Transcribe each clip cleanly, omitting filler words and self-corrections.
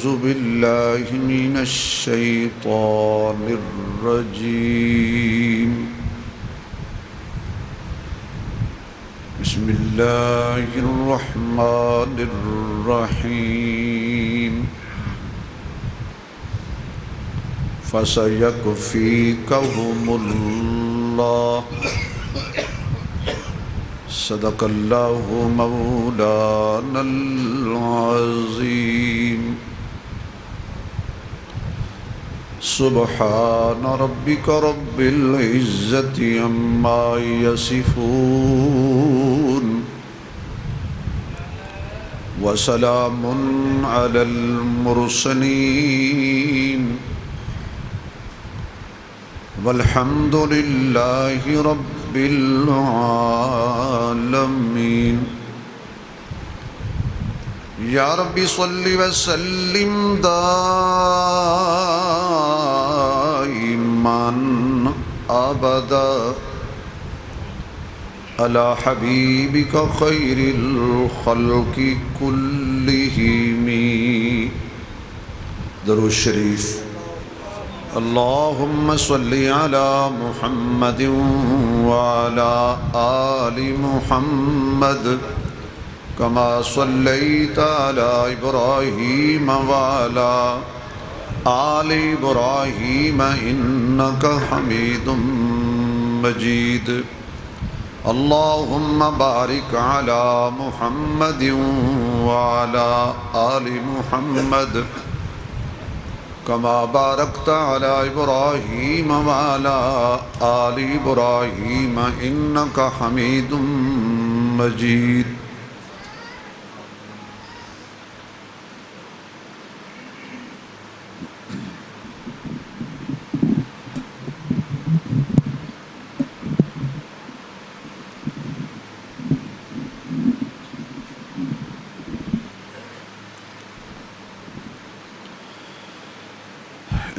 أعوذ بالله من الشيطان الرجيم بسم الله الرحمن الرحيم فسيكفيكهم الله صدق الله مولانا العظيم سبحان ربك رب العزة عما يصفون وسلام على المرسلين والحمد لله رب العالمين یا رب صل وسلم دائما ابدا على حبيبك خير الخلق كلهم درود شریف اللهم صل على محمد وعلى آل محمد كما صليت على إبراهيم وعلى آل إبراهيم إنك حميد مجيد اللهم بارك على محمد وعلى آل محمد كما باركت على إبراهيم وعلى آل إبراهيم إنك حميد مجيد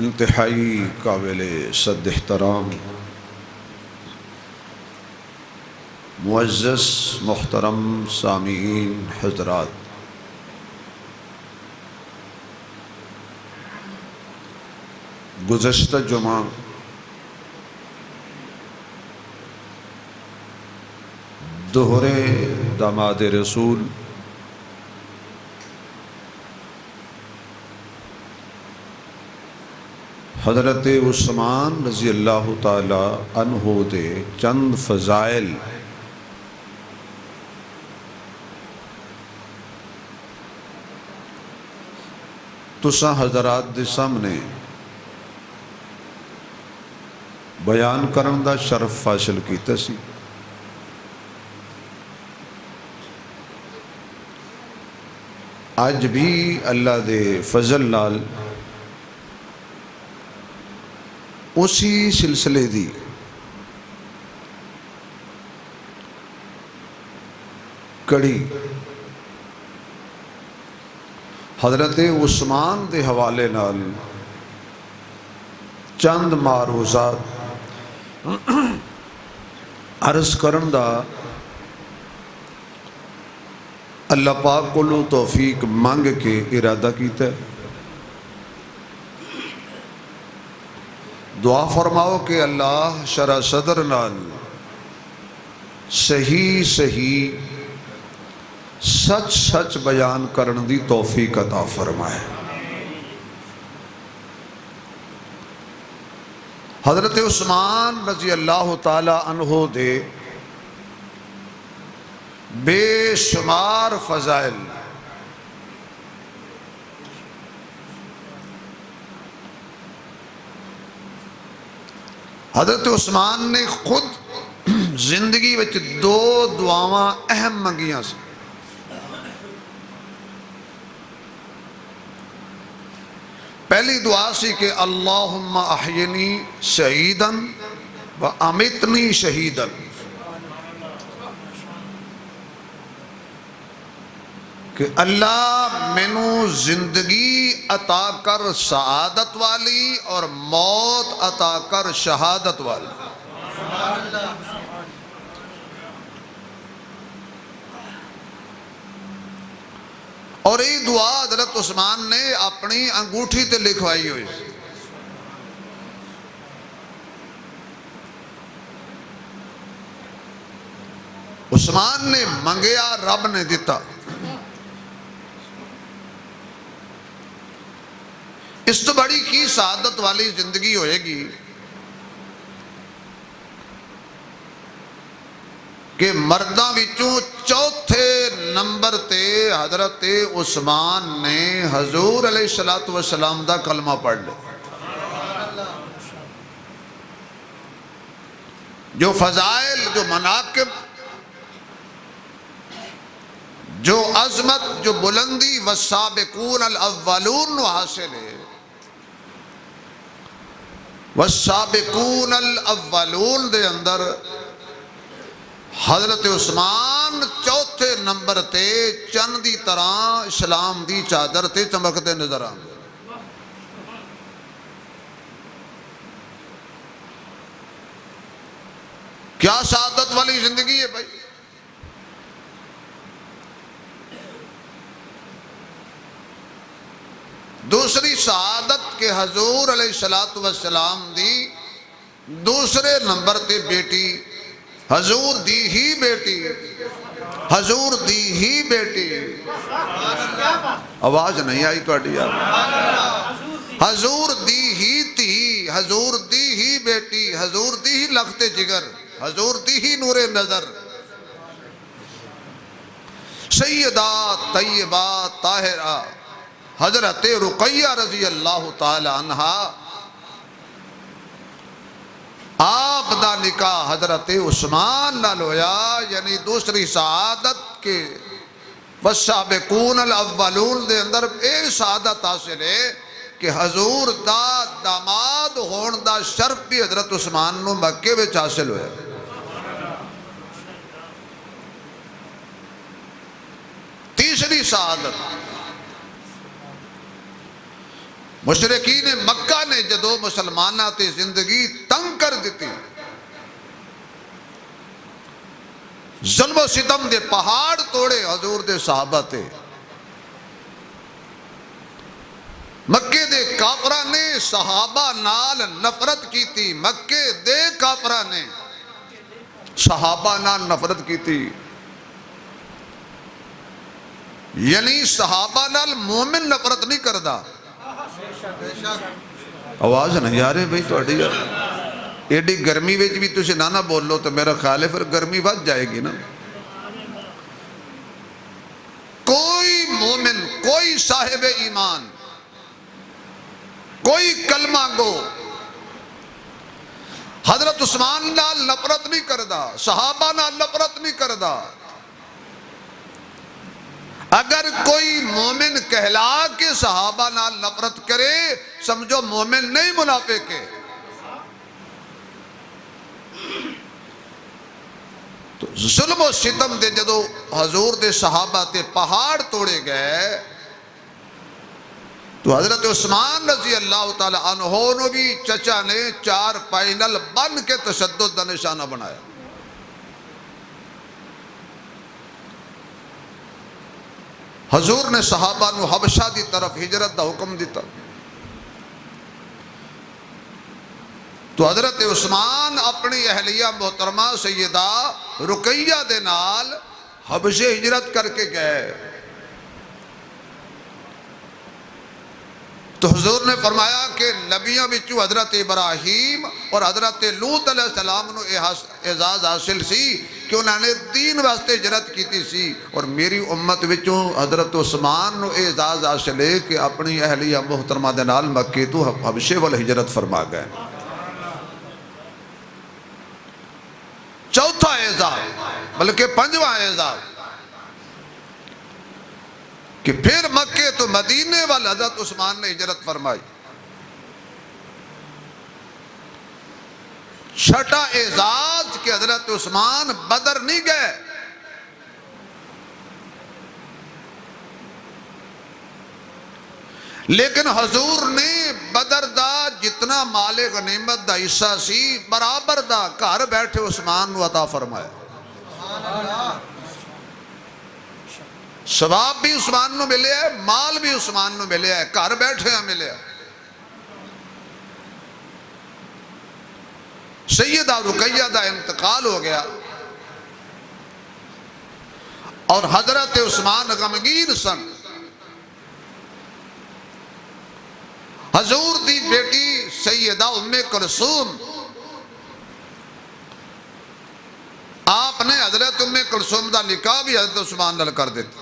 انتہائی قابل صد احترام معزز محترم سامعین حضرات، گزشتہ جمعہ دوہرے داماد رسول حضرت عثمان رضی اللہ تعالی عنہ دے چند فضائل تساں حضرات دے سامنے بیان کرن دا شرف حاصل کیتا سی۔ اج بھی اللہ دے فضل نال اسی سلسلے دی کڑی حضرت عثمان دے حوالے نال چند معروضات عرض کرن دا اللہ پاک کولو توفیق مانگ کے ارادہ کیتا ہے۔ دعا فرماؤ کہ اللہ شرح صدر نال صحیح سچ بیان کرن دی توفیق عطا فرمائے۔ حضرت عثمان رضی اللہ تعالی عنہ دے بے شمار فضائل حضرت عثمان نے خود زندگی وچ دو دعاواں اہم منگیاں سی۔ پہلی دعا سی کہ اللہم احینی شہیدا و امتنی شہیدا، کہ اللہ مینو زندگی عطا کر سعادت والی اور موت عطا کر شہادت والی۔ اور یہ دعا حضرت عثمان نے اپنی انگوٹھی تے لکھوائی ہوئی. عثمان نے منگیا، رب نے دیتا. اس تو بڑی کی سعادت والی زندگی ہوئے گی کہ مرداں وچوں چوتھے نمبر تے حضرت عثمان نے حضور علیہ السلام دا کلمہ پڑھ لیا. جو فضائل، جو مناقب، جو عظمت، جو بلندی والسابقون الاولون نو حاصل ہے. والسابقون الاولون دے اندر حضرت عثمان چوتھے نمبر تے چند دی طرح اسلام دی چادر تے چمکتے نظر آئیں. کیا سعادت والی زندگی ہے بھائی. دوسری سعادت کے حضور علیہ السلام دی دوسرے نمبر تے بیٹی، حضور دی ہی بیٹی، حضور دی ہی بیٹی. آواز نہیں آئی توڑی یار. حضور دی ہی تھی، حضور دی ہی بیٹی، حضور دی ہی لخت جگر، حضور دی ہی نور نظر، سیدہ طیبہ طاہرہ حضرت رقیہ رضی اللہ تعالی عنہ. آپ دا نکاح حضرت عثمان نال ہویا. یعنی دوسری سعادت کے والسابقون الاولون دے اندر اے سعادت حاصل ہے کہ حضور دا داماد ہون دا شرف بھی حضرت عثمان نو مکے وچ حاصل ہویا. تیسری سعادت، مشرکین مکہ نے جدو مسلمانہ تے زندگی تنگ کر دیتی، ظلم و ستم دے پہاڑ توڑے حضور دے صحابہ تے. مکے دے کافرہ نے صحابہ نال نفرت کی تھی. مکے دے کافرہ نے صحابہ نال نفرت کی تھی. یعنی صحابہ نال مومن نفرت نہیں کردہ. آواز نہیں آ رہے بھئی توڑی یار. ایڈی گرمی ویچ بھی تُسے نہ بول لو تو میرا خیال ہے پھر گرمی بات جائے گی نا. کوئی مومن، کوئی صاحب ایمان، کوئی کلمہ گو حضرت عثمان نال نفرت نہیں کردہ، صحابہ نال نفرت نہیں کردہ. اگر کوئی مومن کہلا کے صحابہ نال نفرت کرے سمجھو مومن نہیں، منافق ہے. تو ظلم و ستم دے جدو حضور دے صحابہ تے پہاڑ توڑے گئے تو حضرت عثمان رضی اللہ تعالی عنہ نے بھی چچا نے چار پائنل بن کے تشدد دا نشانہ بنایا. حضور نے صحابہ نو حبشہ دی طرف ہجرت دا حکم دیتا. تو حضرت عثمان اپنی اہلیہ محترمہ سیدہ رقیہ دے نال حبشے ہجرت کر کے گئے. تو حضور نے فرمایا کہ نبیوں بچو حضرت ابراہیم اور حضرت لوط علیہ السلام نو اعزاز حاصل سی کہ انہوں نے دین واسطے ہجرت کیتی سی، اور میری امت بچوں حضرت عثمان نو اعزاز حاصل ہے کہ اپنی اہلیہ محترمہ دے نال مکے تو حبشے وال ہجرت فرما گئے. چوتھا اعزاز بلکہ پنجواں اعزاز کہ پھر مکے تو مدینے وال حضرت عثمان نے ہجرت فرمائی. چھٹا اعزاز کہ حضرت عثمان بدر نہیں گئے، لیکن حضور نے بدر دا جتنا مال غنیمت دا حصہ سی برابر دا گھر بیٹھے عثمان نو عطا فرمایا. سواب بھی عثمان نو ملے ہے، مال بھی عثمان نو ملے ہے، گھر بیٹھے ہیں ملے ہے۔ سیدہ رقیہ دا انتقال ہو گیا اور حضرت عثمان غمگین سن۔ حضور دی بیٹی سیدہ ام کلثوم، آپ نے حضرت ام کلثوم دا نکاح بھی حضرت عثمان نال کر دیتا۔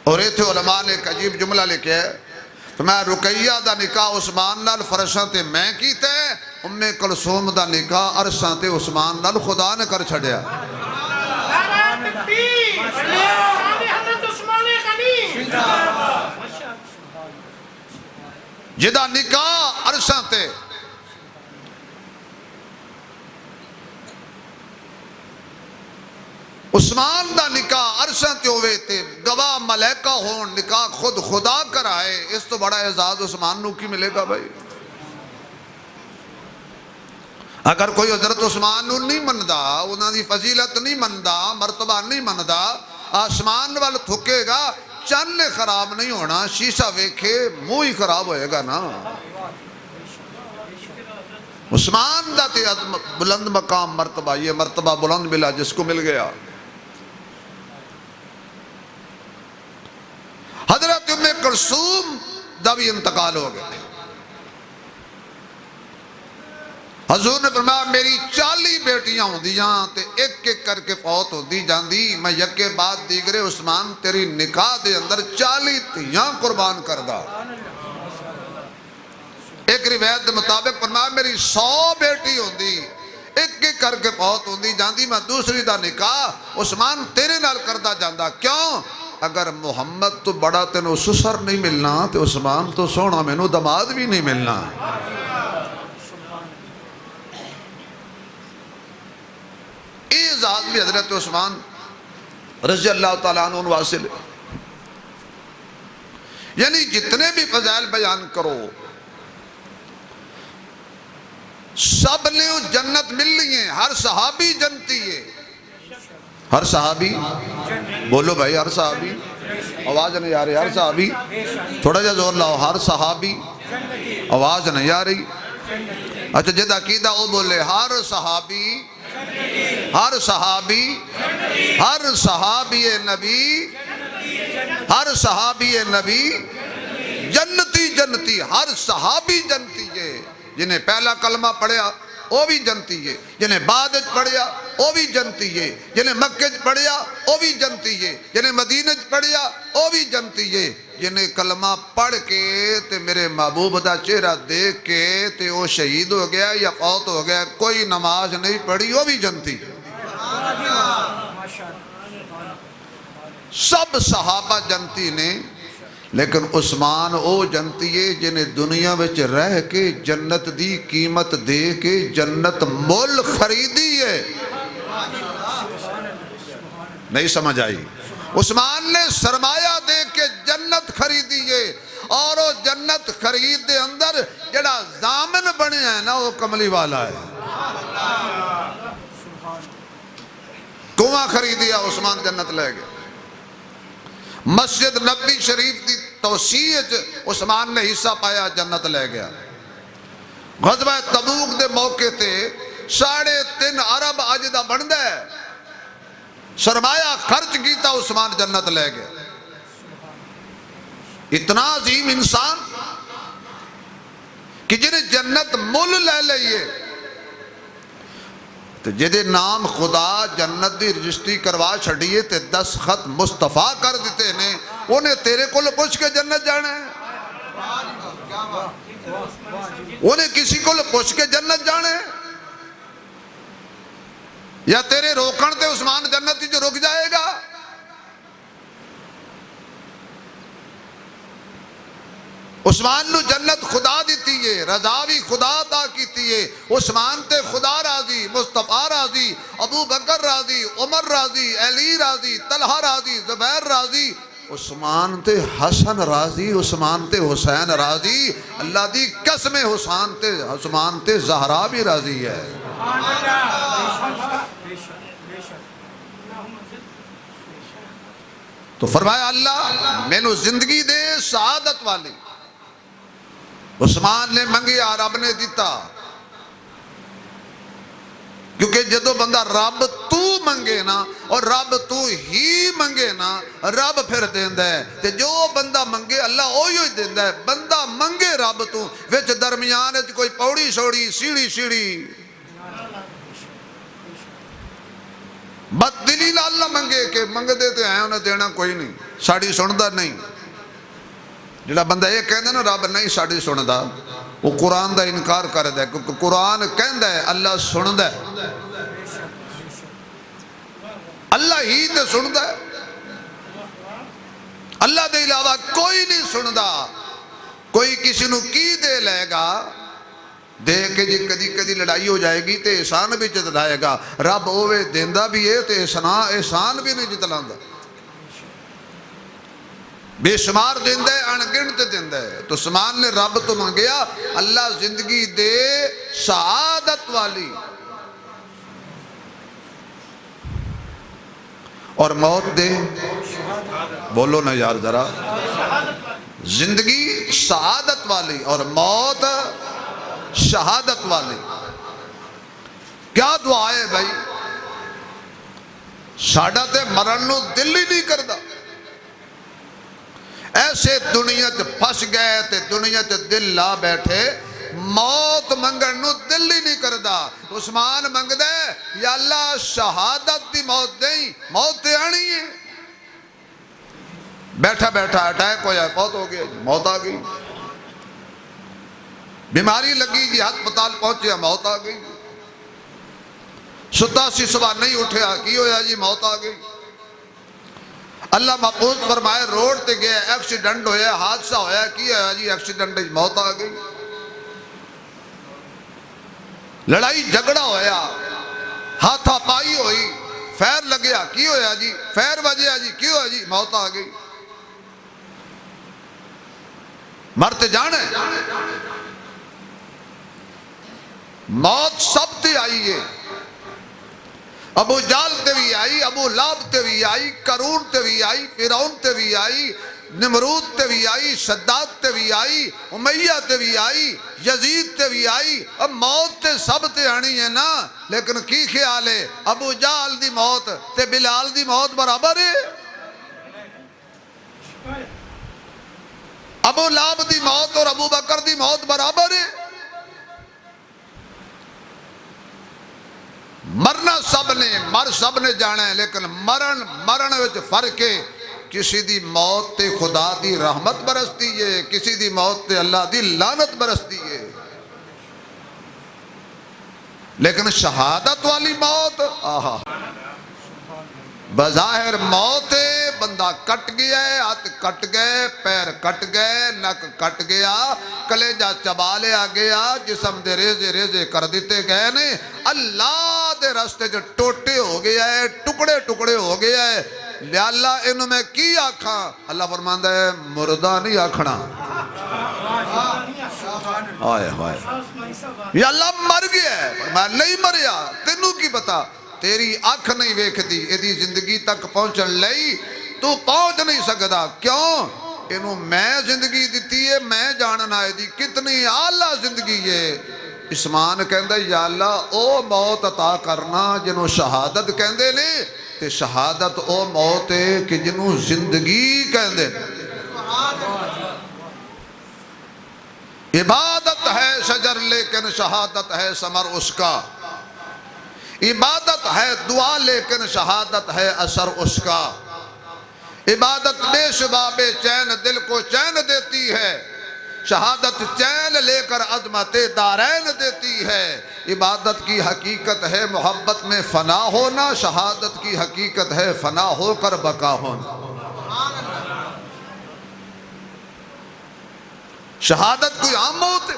اور ایتھے علماء نے ایک عجیب جملہ لکھا ہے کہ میں رقیہ دا نکاح عثمان نال فرشاں تے میں کیتا ہے، ام کلثوم دا نکاح عرشاں تے عثمان نال خدا نے کر چھڑیا۔ جدا نکاح عرشاں تے عثمان دا نکاح عرشاں تے ہوئے تے گواہ ملائکہ ہون، نکاح خود خدا کرائے، اس تو بڑا اعزاز عثمان نو کی ملے گا بھائی؟ اگر کوئی حضرت عثمان نو نہیں مندہ، انہاں دی فضیلت نہیں مندہ، مرتبہ نہیں مندہ، آسمان وال تھکے گا، چن خراب نہیں ہونا، شیشہ ویکھے منہ ہی خراب ہوئے گا نا۔ عثمان دا تے بلند مقام مرتبہ، یہ مرتبہ بلند ملا جس کو مل گیا۔ حضرت ام کلثوم دا بھی انتقال ہو گیا۔ حضور نے فرمایا میری 40 بیٹیاں ہوں دیاں تے ایک ایک کر کے فوت ہو دی جاندی، میں یکے بعد دیگرے عثمان تیری نکاح دے اندر 40 تیاں قربان کردہ۔ ایک روایت دے مطابق فرمایا میری 100 بیٹی ہوں دی، ایک ایک کر کے فوت ہوں دی جاندی، میں دوسری دا نکاح عثمان تیرے نال کردہ جاندہ۔ کیوں؟ اگر محمد تو بڑا تینو سسر نہیں ملنا تے عثمان تو سونا مینو دماد بھی نہیں ملنا۔ اعزاز بھی حضرت عثمان رضی اللہ تعالیٰ عنہ واصل ہے۔ یعنی جتنے بھی فضائل بیان کرو سب نے جنت مل لی ہیں، ہر صحابی جنتی ہے، ہر صحابی، بولو بھائی ہر صحابی، آواز نہیں آ رہی، ہر صحابی، تھوڑا جا زور لاؤ، ہر صحابی، آواز نہیں آ رہی۔ اچھا جد عقیدہ وہ بولے ہر صحابی، ہر صحابی، ہر صحابی نبی، ہر صحابی نبی جنتی جنتی، ہر صحابی جنتی ہے۔ جنہیں پہلا کلمہ پڑھیا وہ بھی جنتی ہے، جنہیں بعد پڑھیا وہ بھی جنتی ہے، جنہیں مکہ پڑھیا وہ بھی جنتی ہے، جنہیں مدینہ پڑھیا وہ بھی جنتی ہے، جنہیں کلمہ پڑھ کے تے میرے محبوب دا چہرہ دیکھ کے تے وہ شہید ہو گیا یا فوت ہو گیا، کوئی نماز نہیں پڑھی وہ بھی جنتی ہے۔ سب صحابہ جنتی نے، لیکن عثمان او جنتی ہے جنہیں دنیا وچ رہ کے جنت دی قیمت دے کے جنت مول خریدی ہے۔ نہیں سمجھ آئی؟ عثمان نے سرمایہ دے کے جنت خریدی ہے، اور وہ جنت خرید دے اندر جڑا ضامن بنے ہیں نا وہ کملی والا ہے۔ کنواں خریدیا عثمان جنت لے گئے، مسجد نبی شریف دی توسیع عثمان نے حصہ پایا جنت لے گیا۔ غزوہ تبوک دے موقع تے 3.5 ارب اج دا بندا ہے، سرمایہ خرچ کیتا عثمان جنت لے گیا۔ اتنا عظیم انسان کہ جنہیں جنت مل لے لئیے تو جدے نام خدا جنت دی رجسٹری کروا چھڑیے تے 10 خط مصطفیٰ کر دیتے نے، انہیں تیرے کو پوچھ کے جنت جانا ہے؟ انہیں کسی کو پوچھ کے جنت جانا ہے؟ یا تیرے روکن تے عثمان جنتی جو رک جائے گا؟ عثمان نو جنت خدا دیتی ہے، رضا بھی خدا عطا کیتی ہے۔ عثمان تے خدا راضی، مصطفیٰ راضی، ابو بکر راضی، عمر راضی، علی راضی، طلحہ راضی، زبیر راضی، عثمان تے حسن راضی، عثمان تے حسین راضی، اللہ دی قسم عثمان تے زہرا بھی راضی ہے۔ تو فرمایا اللہ مینو زندگی دے سعادت والی. عثمان نے منگیا رب نے دیتا. کیونکہ جدو بندہ رب تو منگے نا اور رب تو ہی منگے نا رب پھر دیندہ ہے. تے جو بندہ منگے اللہ اوہی ہوئی دیندہ ہے. بندہ منگے رب تو وچ درمیان کوئی پوڑی سوڑی سیڑھی سیڑھی بد دلی اللہ منگے کہ منگ دیتے ہیں انہیں دینا کوئی نہیں ساڑی سندہ نہیں. جڑا بندہ یہ کہندہ نا رب نہیں ساڑی سندہ وہ قرآن دا انکار کر دے. کیونکہ قرآن کہندہ ہے اللہ سندہ ہے. اللہ ہی تے سندہ ہے. اللہ دے علاوہ کوئی نہیں سندہ. کوئی کسی نو کی دے لے گا دے کے جی کدی کدی لڑائی ہو جائے گی تے احسان بھی جتلائے گا. رب ہوئے دیندہ بھی ہے تے احسان بھی نہیں جتلاندہ. بے شمار دیندہ ہے انگنت دیندہ ہے. تو عثمان نے رب تو منگیا اللہ زندگی دے سعادت والی اور موت دے. بولو نا یار ذرا. زندگی سعادت والی اور موت شہادت والی. کیا دعا ہے بھائی. ساڑھا تے مرن نو دل ہی نہیں کردہ. ایسے دنیا تے پھس گئے تے دنیا تے دل لا بیٹھے موت منگن نو دل ہی نہیں کردہ. عثمان منگ دے یا اللہ شہادت دی موت دیں. موت تے آنی ہے. بیٹھا بیٹھا اٹیک ہویا فوت ہو گیا موت آ گئی. بیماری لگی جی ہسپتال پہنچیا موت آ گئی. ستا سی صبح نہیں اٹھیا کی ہویا جی موت آ گئی. اللہ محفوظ فرمائے روڈ تے گئے ایکسیڈنٹ ہویا حادثہ ہویا کی ہویا جی ایکسیڈنٹ موت آ گئی. لڑائی جھگڑا ہویا ہاتھا پائی ہوئی فیر لگیا کی ہویا جی فیر وجہ جی کی ہویا جی موت آ گئی. مرتے جانے موت سب تے آئی ہے. ابو جال تے بھی آئی ابو لاب تے بھی آئی قارون تے بھی آئی فرعون تے بھی آئی نمرود تے بھی آئی شداد تے بھی آئی امیہ تے بھی آئی یزید تے بھی آئی. اب موت تے سب تے آنی ہے نا. لیکن کی خیال ہے ابو جال دی موت تے بلال دی موت برابر ہے. ابو لاب دی موت اور ابو بکر دی موت برابر ہے. مرنا سب نے مر سب نے جانا ہے لیکن مرن وچ فرق ہے. کسی دی موت تے خدا دی رحمت برستی ہے کسی دی موت تے اللہ دی لعنت برستی ہے. لیکن شہادت والی موت آہا بظاہر موت ہے. بندہ کٹ گیا ہے ہاتھ کٹ گئے پیر کٹ گئے نک کٹ گیا کلیجہ چبا لیا گیا جسم دے ریزے ریزے کر دیتے گئے نے. اللہ دے راستے جو ٹوٹے ہو گیا ہے ٹکڑے ٹکڑے ہو گیا ہے. یا اللہ انہوں میں کی آکھاں. اللہ فرماندہ ہے مردہ نہیں آکھنا. آئے آئے یا اللہ مر گیا ہے. فرمایا نہیں مریا تینوں کی پتا تیری آنکھ نہیں ویکھ دی ایدی زندگی تک پہنچن لئی تو پہنچ نہیں سکتا. کیوں انہوں میں زندگی دیتی ہے میں جاننا ہے دی کتنی اعلیٰ زندگی ہے. عثمان کہندہ یا اللہ او موت عطا کرنا جنہوں شہادت کہندے نے تے شہادت او موت ہے کہ جنہوں زندگی کہندے نے. عبادت ہے شجر لیکن شہادت ہے ثمر اس کا. عبادت ہے دعا لیکن شہادت ہے اثر اس کا. عبادت بے شبہ بے چین دل کو چین دیتی ہے. شہادت چین لے کر عظمت دارین دیتی ہے. عبادت کی حقیقت ہے محبت میں فنا ہونا. شہادت کی حقیقت ہے فنا ہو کر بقا ہونا. شہادت کوئی عام موت ہے.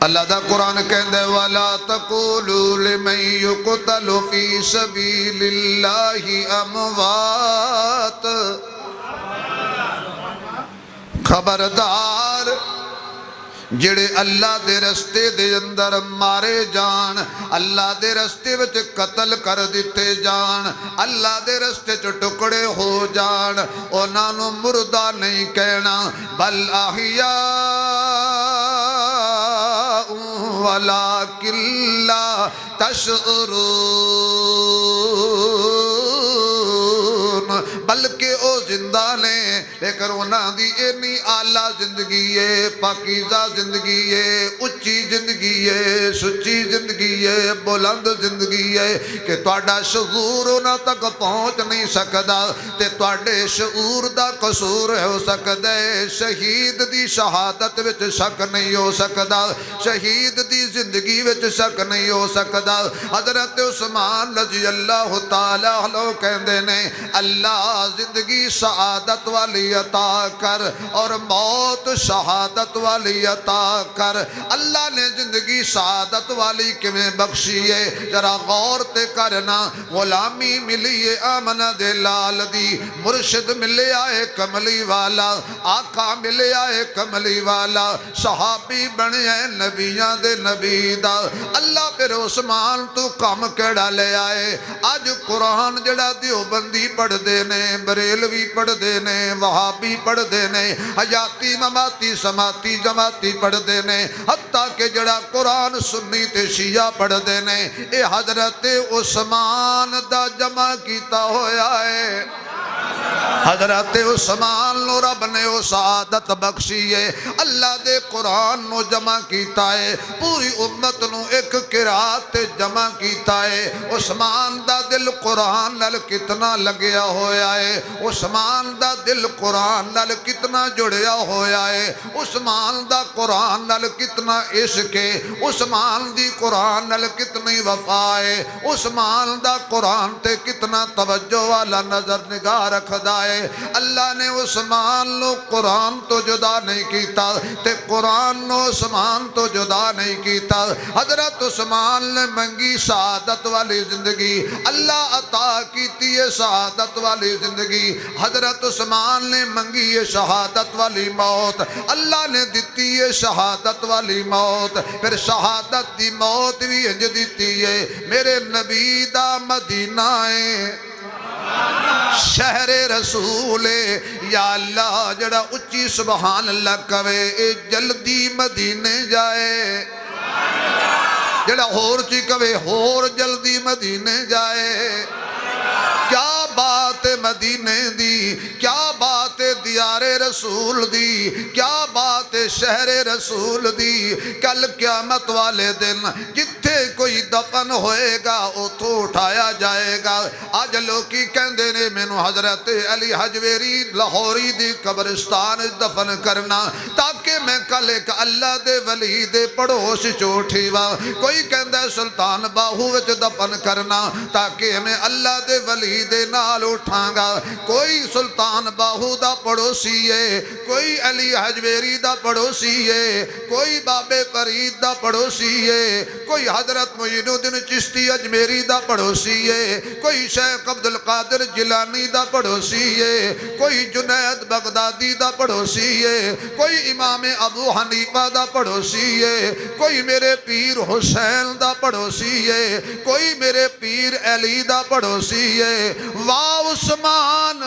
اللہ دا قرآن کہندہ ہے وَلَا تَقُولُوا لِمَنْ يُقْتَلُ فِي سَبِيلِ اللَّهِ أَمْوَاتٍ. خبردار جڑے اللہ دے رستے دے اندر مارے جان، اللہ دے رستے وچ قتل کر دیتے جان، اللہ دے رستے چ ٹکڑے ہو جان، انہاں نوں مردہ نہیں کہنا، بل احیاء ولکن لا تشعرون، بلکہ او زندہ نے لیکن انہاں دی اینی اعلیٰ زندگی ہے، پاکیزہ زندگی ہے، اچھی زندگی ہے، سچی زندگی ہے، بلند زندگی ہے کہ تواڈا شعور انہاں تک پہنچ نہیں سکدا تے تواڈے شعور دا قصور ہو سکدا ہے۔ شہید دی شہادت وچ شک نہیں ہو سکدا، شہید دی زندگی وچ شک نہیں ہو سکدا۔ حضرت عثمان رضی اللہ تعالی عنہ کہندے نے اللہ زندگی سعادت والی عطا کر اور موت شہادت والی عطا کر۔ اللہ نے زندگی سعادت والی کیویں بخشی ہے ذرا غور تے کرنا۔ غلامی ملی ہے آمنہ دے لال دی، مرشد ملے آئے کملی والا، آقا ملے آئے کملی والا، صحابی بنے ہیں نبیاں دے نبی دا۔ اللہ پھر عثمان تو کم کیڑا لے آئے؟ آج قرآن جڑا دیوبندی پڑھ دینے، بریلوی پڑھ دینے، وہابی پڑھ دینے، حیاتی مماتی سماتی جماعتی پڑھ دینے، حتیٰ کہ جڑا قرآن سنی تے شیعہ پڑھ دینے، اے حضرت عثمان دا جمع کیتا ہویا ہے۔ حضرت عثمان نو رب نے او سعادت بخشی ہے، اللہ دے قرآن نو جمع کیتا ہے، پوری امت نو ایک قرات تے جمع کیتا ہے۔ عثمان دا دل قرآن نال کتنا لگیا ہویا ہے، عثمان دا دل قرآن نال کتنا جڑیا ہویا ہے، عثمان دا قرآن نال کتنا عشق ہے، عثمان دی قرآن نال کتنی وفا ہے، عثمان دا قرآن تے کتنا توجہ والا نظر نگاہ رکھدا ہے۔ اللہ نے عثمان نو قرآن تو جدا نہیں کیتا تے قرآن نو عثمان تو جدا نہیں کیتا۔ حضرت عثمان نے منگی سعادت والی زندگی، اللہ عطا کیتی ہے سعادت والی زندگی۔ حضرت عثمان نے منگی ہے شہادت والی موت، اللہ نے دیتی ہے شہادت والی موت۔ پھر شہادت دی موت بھی انج دیتی ہے، میرے نبی دا مدینہ ہے، شہر رسول ہے، یا اللہ جڑا اچھی سبحان اللہ کہے اے جلدی مدینے جائے، جڑا ہور چی کہے ہور جلدی مدینے جائے۔ کیا بات مدینے دی، کیا بات دیار رسول دی، کیا بات شہر رسول دی۔ کل قیامت والے دن جتھے کوئی دفن ہوئے گا اتھو اٹھایا جائے گا۔ آج لوکی کہندے نے مینوں حضرت علی حجویری لاہوری دی قبرستان دفن کرنا تاکہ میں کل ایک اللہ دے ولی دے پڑوس چوٹھی وا۔ کوئی کہندہ ہے سلطان باہو وچ دفن کرنا تاکہ میں اللہ دے ولی دے نال اٹھاں گا۔ کوئی سلطان باہو دا پڑوسی ہے، کوئی علی حجویری دا پڑوسی ہے، کوئی بابے فرید دا پڑوسی ہے، کوئی حضرت معین الدین چشتی اجمیری دا پڑوسی ہے، کوئی شیخ عبدالقادر جیلانی دا پڑوسی ہے، کوئی جنید بغدادی دا پڑوسی ہے، کوئی امام ابو حنیفہ دا پڑوسی ہے، کوئی میرے پیر حسین دا پڑوسی ہے، کوئی میرے پیر علی دا پڑوسی ہے۔ واہ عثمان،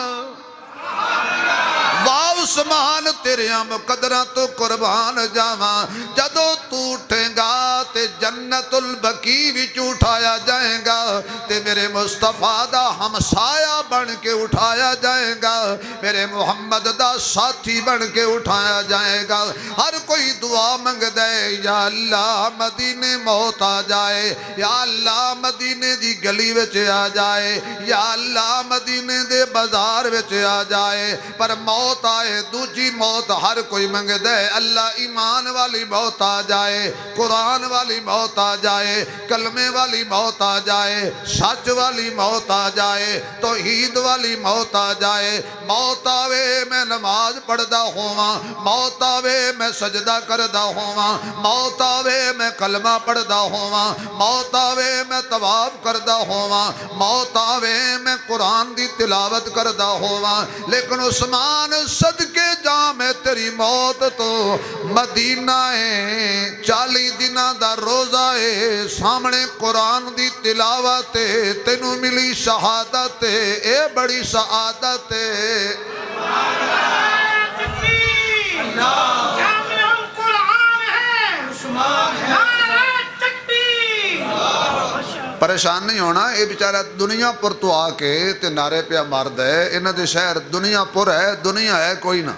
واہ عثمان تیریاں مقدرہ تو قربان جاواں، جدو تو اٹھیں گا تے جنت البقیع وچ اٹھایا جائے گا تے میرے مصطفیٰ دا ہمسایہ بن کے اٹھایا جائے گا، میرے محمد دا ساتھی بن کے اٹھایا جائے گا۔ ہر کوئی دعا منگ دے، یا اللہ مدینے موت آ جائے، یا اللہ مدینے دی گلی وچ آ جائے، یا اللہ مدینے دے بازار وچ آ جائے، پر موت آئے دوجی موت ہر کوئی منگ دے۔ اللہ ایمان والی موت آ جائے، قرآن والی موت آ جائے، کلمے والی موت آ جائے، سچ والی موت آ جائے، توحید والی موت آ جائے۔ موت آوے میں نماز پڑھدا ہواں، موت آوے میں سجدہ کردا ہواں، موت آوے میں کلمہ پڑھدا ہواں، موت آوے میں طواف کردا ہواں، موت آوے میں قرآن دی تلاوت کردا ہواں، لیکن عثمان صدقے جا میں تیری موت تو مدینہ ہے 40 دنہ دا روزہ ہے سامنے قرآن دی تلاوت ہے تینوں ملی شہادت ہے اے بڑی سعادت ہے جامع القرآن ہے نعرہ تکبیر پریشان نہیں ہونا یہ بیچارہ دنیا پر تو آ کے تے نعرے پہ مرد ہے انہاں دے شہر دنیا پر ہے دنیا ہے کوئی نہ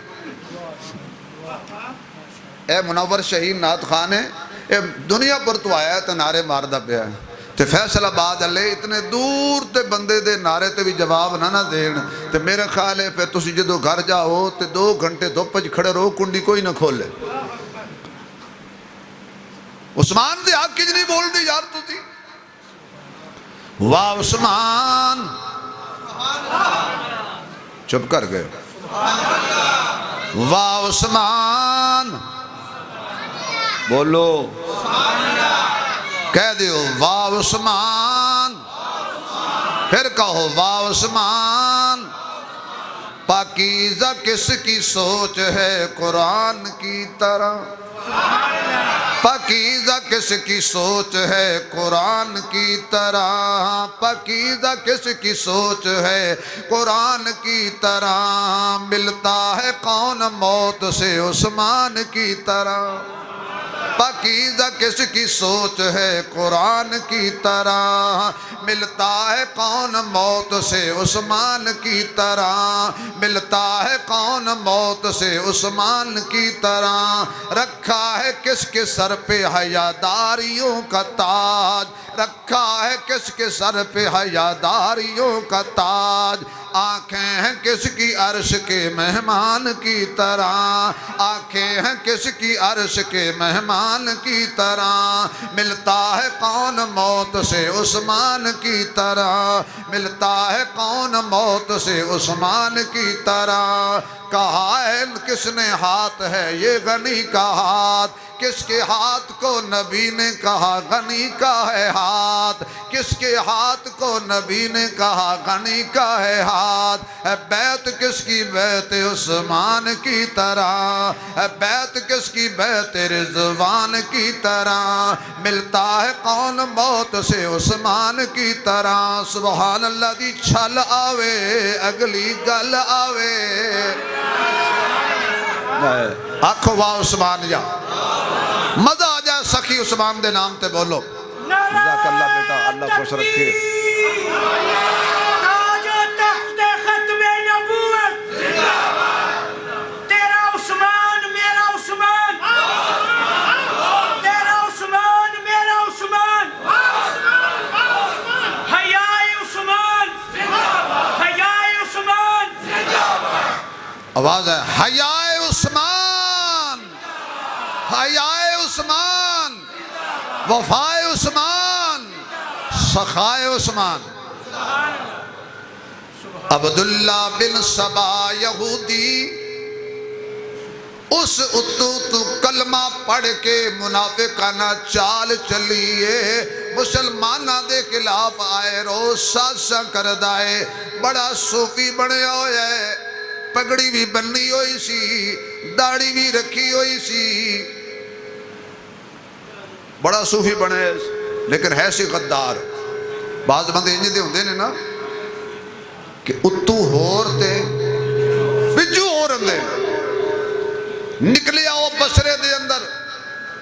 اے منور شہید نعت خان ہے اے دنیا پر تو آیا ہے تے نعرے ماردہ پہ ہے تے فیصل آباد علیہ اتنے دور تے بندے دے نعرے تے بھی جواب نہ دین تے میرے خیال ہے پھر تسی جدو گھر جاؤ تے 2 گھنٹے دھوپ وچ کھڑے رہو کنڈی کوئی نہ کھولے عثمان دے حق کچھ نہیں بول دی یار تسی واہ عثمان چپ کر گئے واہ عثمان بولو کہہ دیو واہ عثمان پھر کہو واہ عثمان پاکیزہ کس کی سوچ ہے قرآن کی طرح پاکیزہ کس کی سوچ ہے قرآن کی طرح پاکیزہ کس کی سوچ ہے قرآن کی طرح ملتا ہے کون موت سے عثمان کی طرح پاکیزہ کس کی سوچ ہے قرآن کی طرح ملتا ہے کون موت سے عثمان کی طرح ملتا ہے کون موت سے عثمان کی طرح رکھا ہے کس کے سر پہ حیاداریوں کا تاج رکھا ہے کس کے سر پہ حیاداریوں کا تاج آنکھیں ہیں کس کی عرش کے مہمان کی طرح آنکھیں ہیں کس کی عرش کے مہمان کی طرح ملتا ہے کون موت سے عثمان کی طرح ملتا ہے کون موت سے عثمان کی طرح کہا ہے کس نے ہاتھ ہے یہ غنی کا ہاتھ کس کے ہاتھ کو نبی نے کہا غنی کا ہے ہاتھ کس کے ہاتھ کو نبی نے کہا غنی کا ہے ہاتھ اے بیت کس کی بیت عثمان کی طرح اے بیت کس کی بیت رضوان کی طرح ملتا ہے کون موت سے عثمان کی طرح سبحان اللہ دی چھل آوے اگلی گل آوے آنکھو واہ عثمان جا مزہ آ جائے سخی عثمان دے نام تے بولو جزاک اللہ بیٹا اللہ خوش رکھے تاج و تخت ختم نبوت تیرا عثمان میرا عثمان تیرا عثمان میرا عثمان حیائے عثمان حیائے عثمان آواز ہے حیائے عثمان حیائے عثمان وفائے عثمان سخائے عثمان عبداللہ بن سبا یہودی اس اتو تو کلمہ پڑھ کے منافقانہ چال چلیے مسلمانہ دے خلاف آئے رو سازاں کردائے بڑا صوفی بنے ہوئے ہے پگڑی بھی بننی ہوئی سی داڑھی بھی رکھی ہوئی سی بڑا صوفی بنے لیکن ہے سی غدار بعض بندے انجھے دے ہوندے نے نا کہ اتو ہور تے بجو ہور اندے نکلیا وہ بصرے دے اندر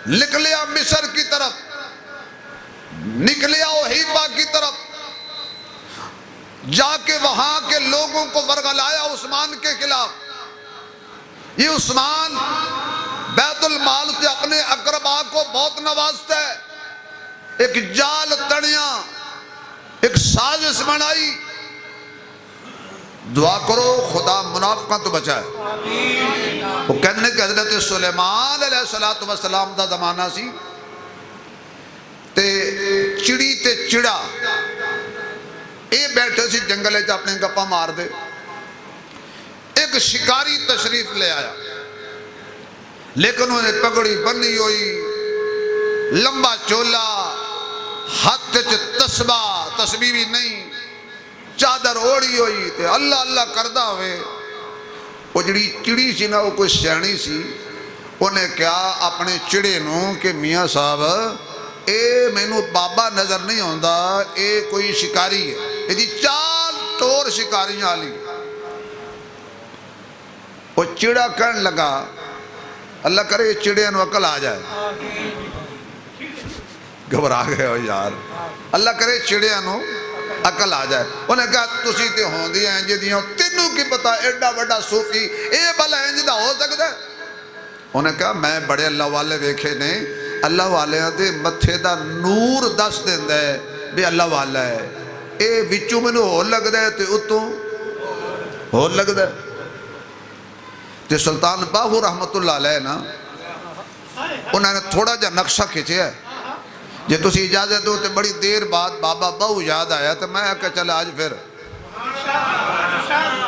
نکلیا مصر کی طرف نکلیا وہ ہیبا کی طرف جا کے وہاں کے لوگوں کو ورگلایا عثمان کے خلاف یہ عثمان بیت المال سے اپنے اقربا کو بہت نوازتا ہے ایک جال تڑیاں ایک سازش بنائی دعا کرو خدا منافقہ تو بچائے وہ کہنے کہ حضرت سلیمان علیہ السلام دا زمانہ سی تے چڑی تے چڑا اے بیٹھے سی جنگلے جا اپنے گپا مار دے ایک شکاری تشریف لے آیا لیکن انہیں پگڑی بنی ہوئی لمبا چولا ہاتھ تسبیح بھی نہیں چادر اوڑی ہوئی تے اللہ اللہ کردہ ہوئے وہ جڑی چڑی سی نا وہ کوئی سیانی سی، انہیں کہا اپنے چڑے نو کہ میاں صاحب اے مینو بابا نظر نہیں آندا، اے کوئی شکاری ہے، یہ چال ٹور شکاریاں والی۔ وہ چڑا کہنے لگا اللہ کرے یہ چڑے نو عقل آ جائے، گھبرا گئے ہو یار، اللہ کرے چڑے نو عقل آ جائے۔ انہیں کہا تسی تے ہوں دی انج دیاں، تینوں کی پتا ایڈا بڑا صوفی اے بھلا انج دا ہو سکتا ہے؟ انہیں کہا میں بڑے اللہ والے ویکھے نے، اللہ والے دے متھے دا نور دس دیندا ہے بھی اللہ والا ہے، اے وچوں مینوں ہور لگدا ہے تے اتوں ہور لگدا ہے۔ تے سلطان باہو رحمت اللہ علیہ نا انہوں نے تھوڑا جا نقشہ کھچیا ہے، جے تسی اجازت دو تے بڑی دیر بعد بابا باہو یاد آیا تو میں کہا چل آج پھر،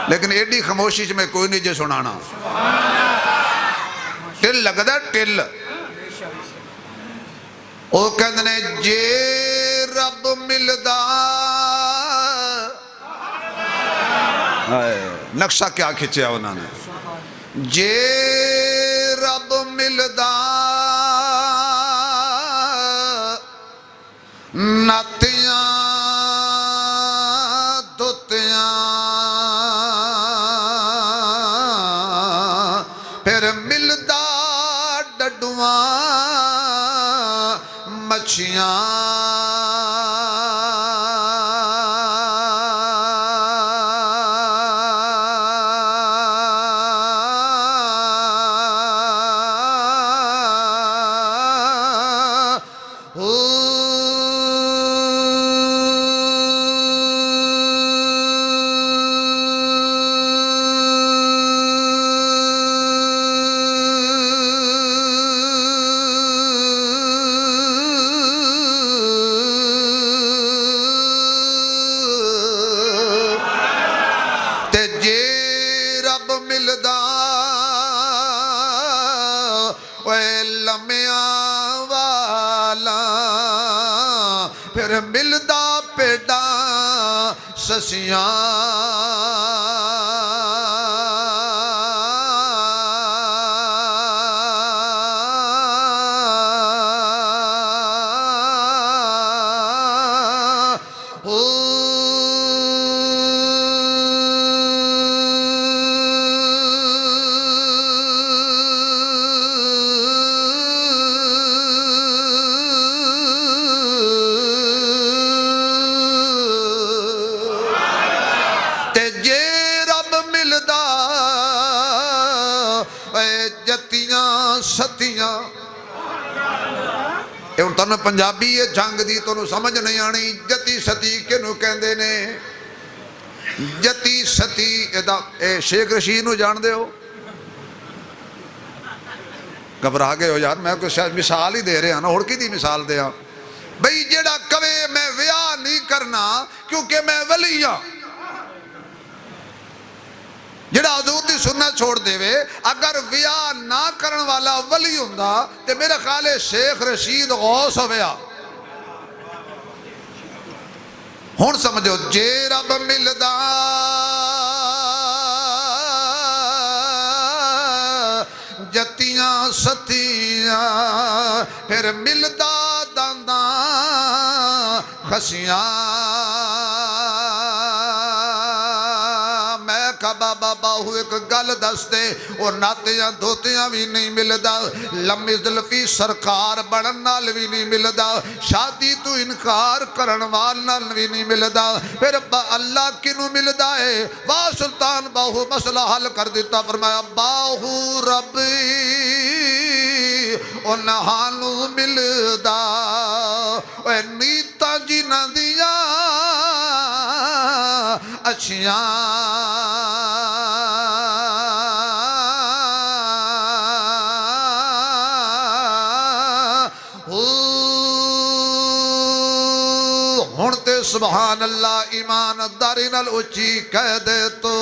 لیکن ایڈی خاموشی سے میں کوئی نہیں جے سنانا، ٹل لگدا ہے ٹل۔ او کہندے نے جے رب ملدا، نقشہ کیا کھچیا انہوں نے، جے رب ملدا ناتیاں دھوتیاں پھر ملدا ڈڈواں مچھیاں، پھر ملدا پیڈاں سسیاں، ستیاں۔ اے ہن تانوں پنجابی ہے جنگ دی تانوں سمجھ نہیں آنی، جتی ستی کینوں کہندے نے؟ جتی ستی اے شیخ رشید نو جان دے ہو؟ گھبرا گئے ہو یار، میں کوئی شاید مثال ہی دے رہے ہیں نا، اور کی دی مثال دے ہاں بھئی جیڑا کہے میں ویاہ نہیں کرنا کیونکہ میں ولی ہاں، جڑا حضور دی سنت چھوڑ دے وے، اگر ویاہ نہ کرن والا ولی ہوندا تے میرے خیال ہے شیخ رشید غوث ہویا۔ ہن سمجھو جے رب ملدا جتیاں ستیاں پھر ملدا دانداں خسیاں، بابا باہو ایک گل دس دے، اور ناتیاں دھوتیاں بھی نہیں ملدا، لمبی زلفی سرکار بڑھن نال بھی نہیں ملدا، شادی تو انکار کرن وال نال بھی نہیں ملدا، پھر اللہ کنو ملدا ہے؟ واہ سلطان باہو مسئلہ حل کر دیتا، فرمایا باہو ربی انہانو ملدا، اے نیتا جنہ دیا اچھیاں، ہونتے سبحان اللہ ایمان داری نال اچھی کہہ دے تو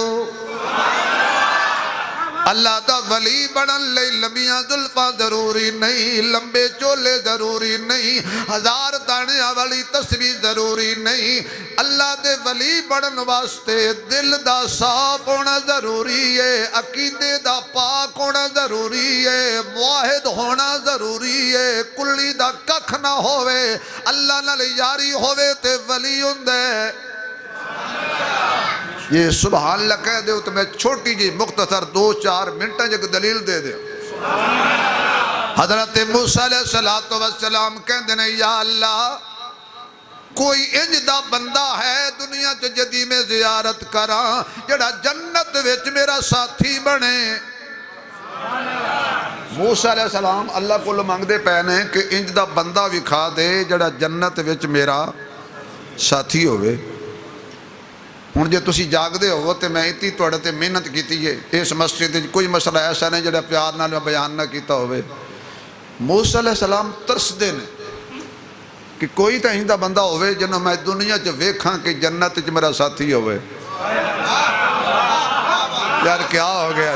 اللہ دا ولی بڑھن لئی لمبیاں زلفاں ضروری نہیں، لمبے چولے ضروری نہیں، ہزار دانیاں والی تسبیح ضروری نہیں، اللہ دے ولی بڑھن واسطے دل دا صاف ہونا ضروری ہے، عقیدے دا پاک ہونا ضروری ہے، موحد ہونا ضروری ہے، کلی دا ککھ نہ ہوئے، اللہ نال یاری ہوئے تے ولی ہوندے۔ یہ سبحان اللہ کہہ دے تو میں چھوٹی جی مختصر 2-4 منٹیں جگ دلیل دے دے۔ حضرت موسیٰ علیہ السلام کہندے نے یا اللہ کوئی انج دا بندہ ہے دنیا چ جدی میں زیارت کراں جڑا جنت وچ میرا ساتھی بنے۔ موسیٰ علیہ السلام اللہ کو مانگ دے پہنے کہ انج دا بندہ وکھا دے جڑا جنت وچ میرا ساتھی ہوئے۔ ہن جے تسی جاگ دے ہو تے میں اتی تواڈے تے محنت کیتی ہے، اس مسجد وچ کوئی مسئلہ ایسا نہیں جڑا پیار نال میں بیان نہ کیتا ہوئے۔ موسیٰ علیہ السلام ترسدے نے کہ کوئی تا ہندہ بندہ ہوئے جنہوں میں دنیا چ ویکھاں کہ جنت چ میرا ساتھی ہوئے۔ یار کیا ہو گیا؟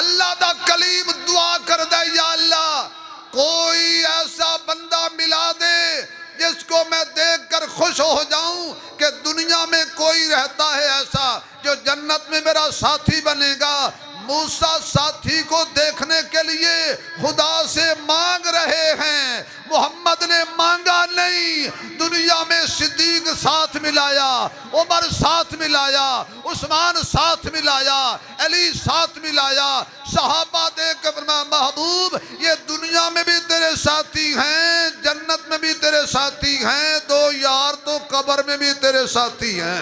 اللہ دا کلیم دعا کر دے یا اللہ کوئی ایسا بندہ ملا دے جس کو میں دیکھ کر خوش ہو جاؤں کہ دنیا میں کوئی رہتا ہے ایسا جو جنت میں میرا ساتھی بنے گا۔ موسیٰ ساتھی کو دیکھنے کے لیے خدا سے مانگ رہے ہیں، محمد نے مانگا نہیں۔ دنیا میں صدیق ساتھ ملایا، عمر ساتھ ملایا، عثمان ساتھ ملایا، علی ساتھ ملایا، صحابہ دیکھ کے فرمایا محبوب یہ دنیا میں بھی تیرے ساتھی ہیں، جنت میں بھی تیرے ساتھی ہیں، دو یار تو قبر میں بھی تیرے ساتھی ہیں۔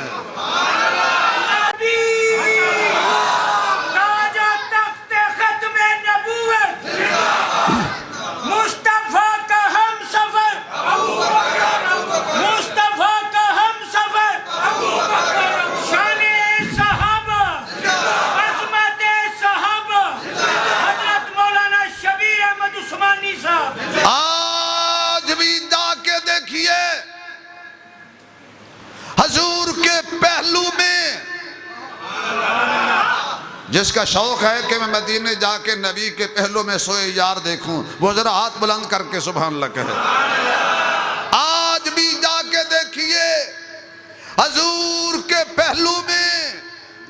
آج بھی جا کے دیکھیے حضور کے پہلو میں، جس کا شوق ہے کہ میں مدینے جا کے نبی کے پہلو میں سوئے یار دیکھوں وہ ذرا ہاتھ بلند کر کے سبحان اللہ کہے۔ آج بھی جا کے دیکھیے حضور کے پہلو میں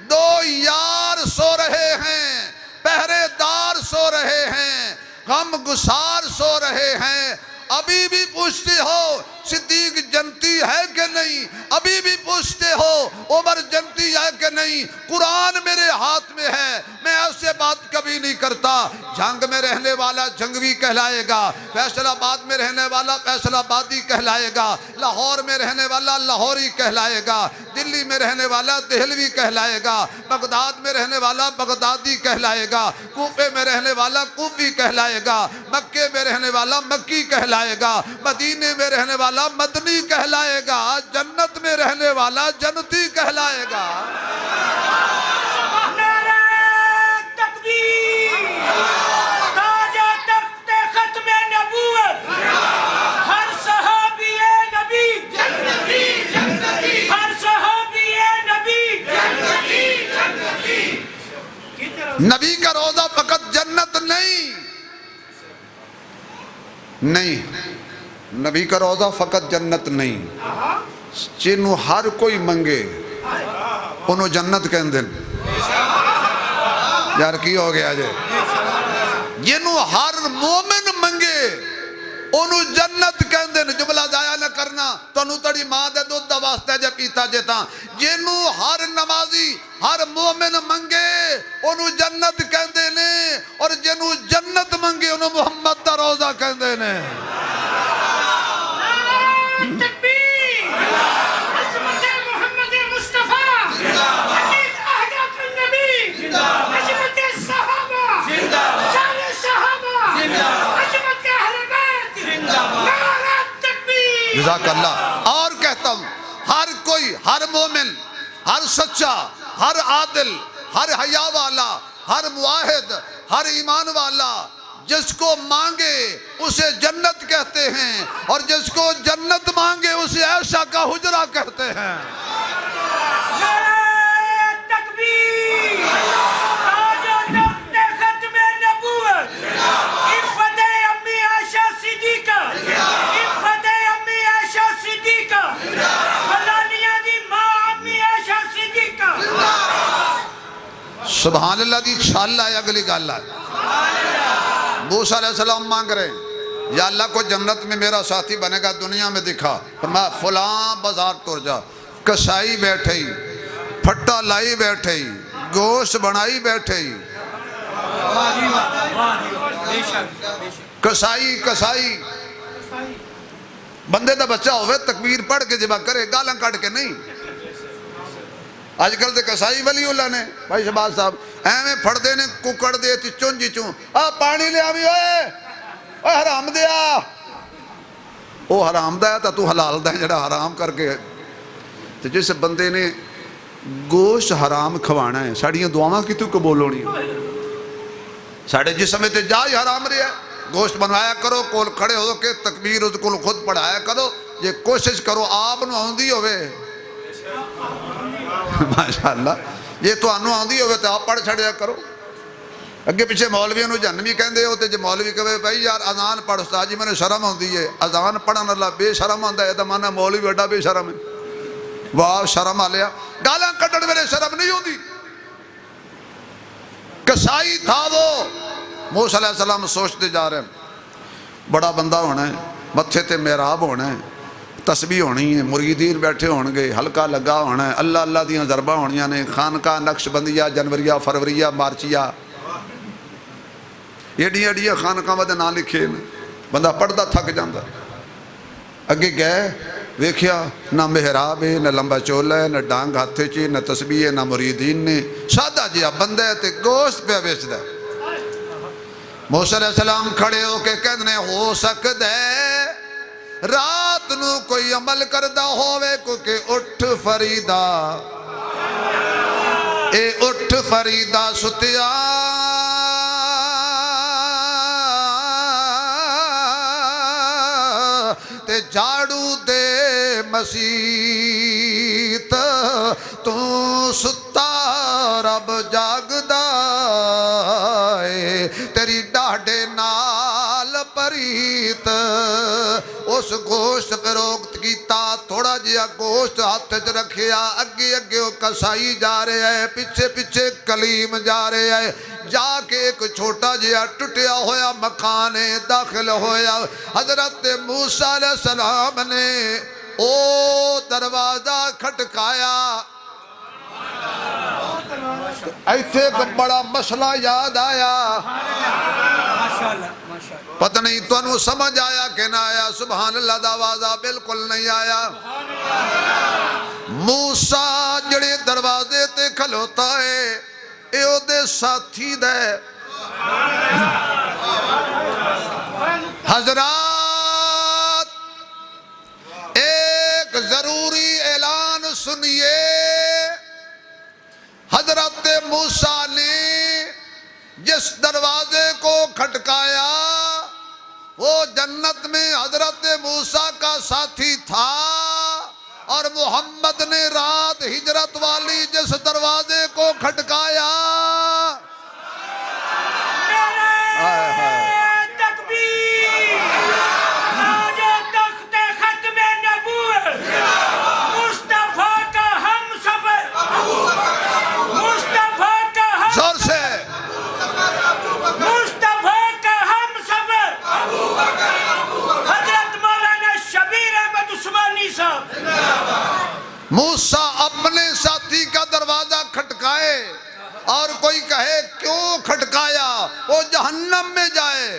2 یار سو رہے ہیں، پہرے دار سو رہے ہیں، غم گسار سو رہے ہیں۔ ابھی بھی پوچھتے ہو صدیق جنتی ہے کہ نہیں، ابھی بھی پوچھتے ہو عمر جنتی ہے کہ نہیں۔ قرآن میرے ہاتھ میں ہے، میں ایسے بات کبھی نہیں کرتا۔ جنگ میں رہنے والا جنگوی کہلائے گا، فیصل آباد میں رہنے والا فیصل آبادی کہلائے گا، لاہور میں رہنے والا لاہوری کہلائے گا، دلی میں رہنے والا دہلوی کہلائے گا، بغداد میں رہنے والا بغدادی کہلائے گا، کوفے میں رہنے والا کوفی کہلائے گا، مکے میں رہنے والا مکی کہلائے گا، مدینے میں رہنے والا مدنی کہلائے گا، جنت میں رہنے والا جنتی کہلائے گا۔ نعرہ تکبیر، تاج تخت ختم نبوت، ہر صحابی نبی جنتی جنتی، ہر صحابی نبی جنتی جنتی۔ نبی کا روضہ فقط جنت نہیں، نبی کا روضہ فقط جنت نہیں، جنہوں ہر کوئی منگے انہوں جنت کہن دن۔ یار کی ہو گیا جے؟ جنہوں ہر مومن منگے انہوں جنت کہن دن۔ جملہ ضائع نہ کرنا، تو انہوں تڑی ماں دے دودھ دا واسطہ جے پیتا جیتا۔ جنہوں ہر نمازی ہر مومن منگے انہوں جنت کہن دینے، اور جنہوں جنت منگے انہوں محمد دا روضہ کہن دینے۔ تکبیر، عظمت محمد مصطفیٰ، حقیق اہداف النبی، عظمت صحابہ، شان صحابہ، عظمت اہل بیت، نعرہ تکبیر۔ جزاک اللہ۔ اور کہتا ہوں ہر کوئی، ہر مومن، ہر سچا، ہر عادل، ہر حیا والا، ہر معاہد، ہر ایمان والا جس کو مانگے اسے جنت کہتے ہیں، اور جس کو جنت مانگے اسے عائشہ کا حجرہ کہتے ہیں۔ نعرہ تکبیر، تاج و تخت ختم نبوت، عفت امی عائشہ صدیقہ، عفت امی عائشہ صدیقہ، سبحان اللہ دی چھال ہے اگلی گل ہے. موسیٰ علیہ السلام مانگ رہے ہیں یا اللہ کو جنت میں میرا ساتھی بنے گا دنیا میں دکھا. فرمایا فلاں بازار ٹر جا, کسائی بیٹھے ہی, پھٹا لائی بیٹھے ہی, گوشت بنائی بیٹھے ہی, کسائی بندے دا بچہ ہوئے تکبیر پڑھ کے جبا کرے, گالاں کٹ کے نہیں. آج کل دے کسائی ولی اللہ نے بھائی شہباز صاحب ایویں پھڑ دے نے ککڑ دے چون جی چون پانی لے آوی اوے حرام دیا. او حرام دا ہے تا تو حلال دا ہے جڑا حرام کر کے. تو جس بندے نے گوشت حرام کھوانا ہے ساڑیاں دعاواں کی تو قبول ہونی ہے. ساڑھے جسم تے جا ہی حرام رہا ہے. گوشت بنوایا کرو کول کھڑے ہو کے تکبیر اس کو خود پڑھایا کرو. یہ کوشش کرو آپ نو آندی ہوئے ماشاءاللہ یہ تو آنو آندی ہوئے تو آپ پڑھ چھڑیا کرو. اگے پیچھے مولویوں نو جہنمی کہندے ہو تے جے مولوی کہے بھائی یار اذان پڑھ استاد جی میں نے شرم ہوندی ہے. اذان پڑھن اللہ بے شرم ہوندا ہے تے مانا مولوی بڑا بے شرم ہے. واہ شرم آ لیا. گالاں کڈن ویلے شرم نہیں ہوندی. کسائی تھا وہ. موسیٰ علیہ السلام سوچتے جا رہے ہیں بڑا بندہ ہونا ہے, متھے تے محراب ہونا ہے, تسبیح ہونی ہے, مریدین بیٹھے ہون گے, حلقہ لگا ہونا ہے, اللہ اللہ دیاں ضربہ ہونیاں نے, خانقاہ نقش بندیہ جنوریہ فروریہ مارچیہ ایڈیاں ایڈیاں خانقاہ دے نام لکھے بندہ پڑھدا تھک جاندا. اگے گئے ویکھیا نہ محراب ہے نہ لمبا چولا ہے نہ ڈانگ ہاتھے چ نہ تسبیح ہے نہ مریدین نے. سادہ جہا بندہ ہے تے گوشت پہ ویچدا ہے. موسیٰ علیہ السلام کھڑے ہو کے کہنے ہو سکتا ہے رات نو کوئی عمل کردہ ہوئے کیونکہ اٹھ فریدہ اے اٹھ فریدہ ستیا تے جھاڑو دے مسیت تو ستا رب جاگدا ہے تیری ڈاڑے نال پریت. اس گوشت فروخت کیتا تھوڑا جیا گوشت ہاتھ چ رکھیا. اگے اگے وہ کسائی جا رہے ہیں پیچھے پیچھے کلیم جا رہے ہیں. جا کے ایک چھوٹا جیا ٹوٹیا ہویا مکان داخل ہویا. حضرت موسیٰ علیہ السلام نے او دروازہ کھٹکایا. ایتھے ایک بڑا مسئلہ یاد آیا. پتہ نہیں تو انہوں سمجھ آیا کہ نہ آیا. سبحان اللہ دا آوازہ بالکل نہیں آیا. موسیٰ جڑے دروازے تے کھلوتا ہے اے او دے ساتھی دے. حضرات ایک ضروری اعلان سنیے. حضرت موسیٰ نے جس دروازے کو کھٹکایا وہ جنت میں حضرت موسیٰ کا ساتھی تھا. اور محمد نے رات ہجرت والی جس دروازے کو کھٹکایا موسیٰ اپنے ساتھی کا دروازہ کھٹکائے اور کوئی کہے کیوں کھٹکایا وہ جہنم میں جائے.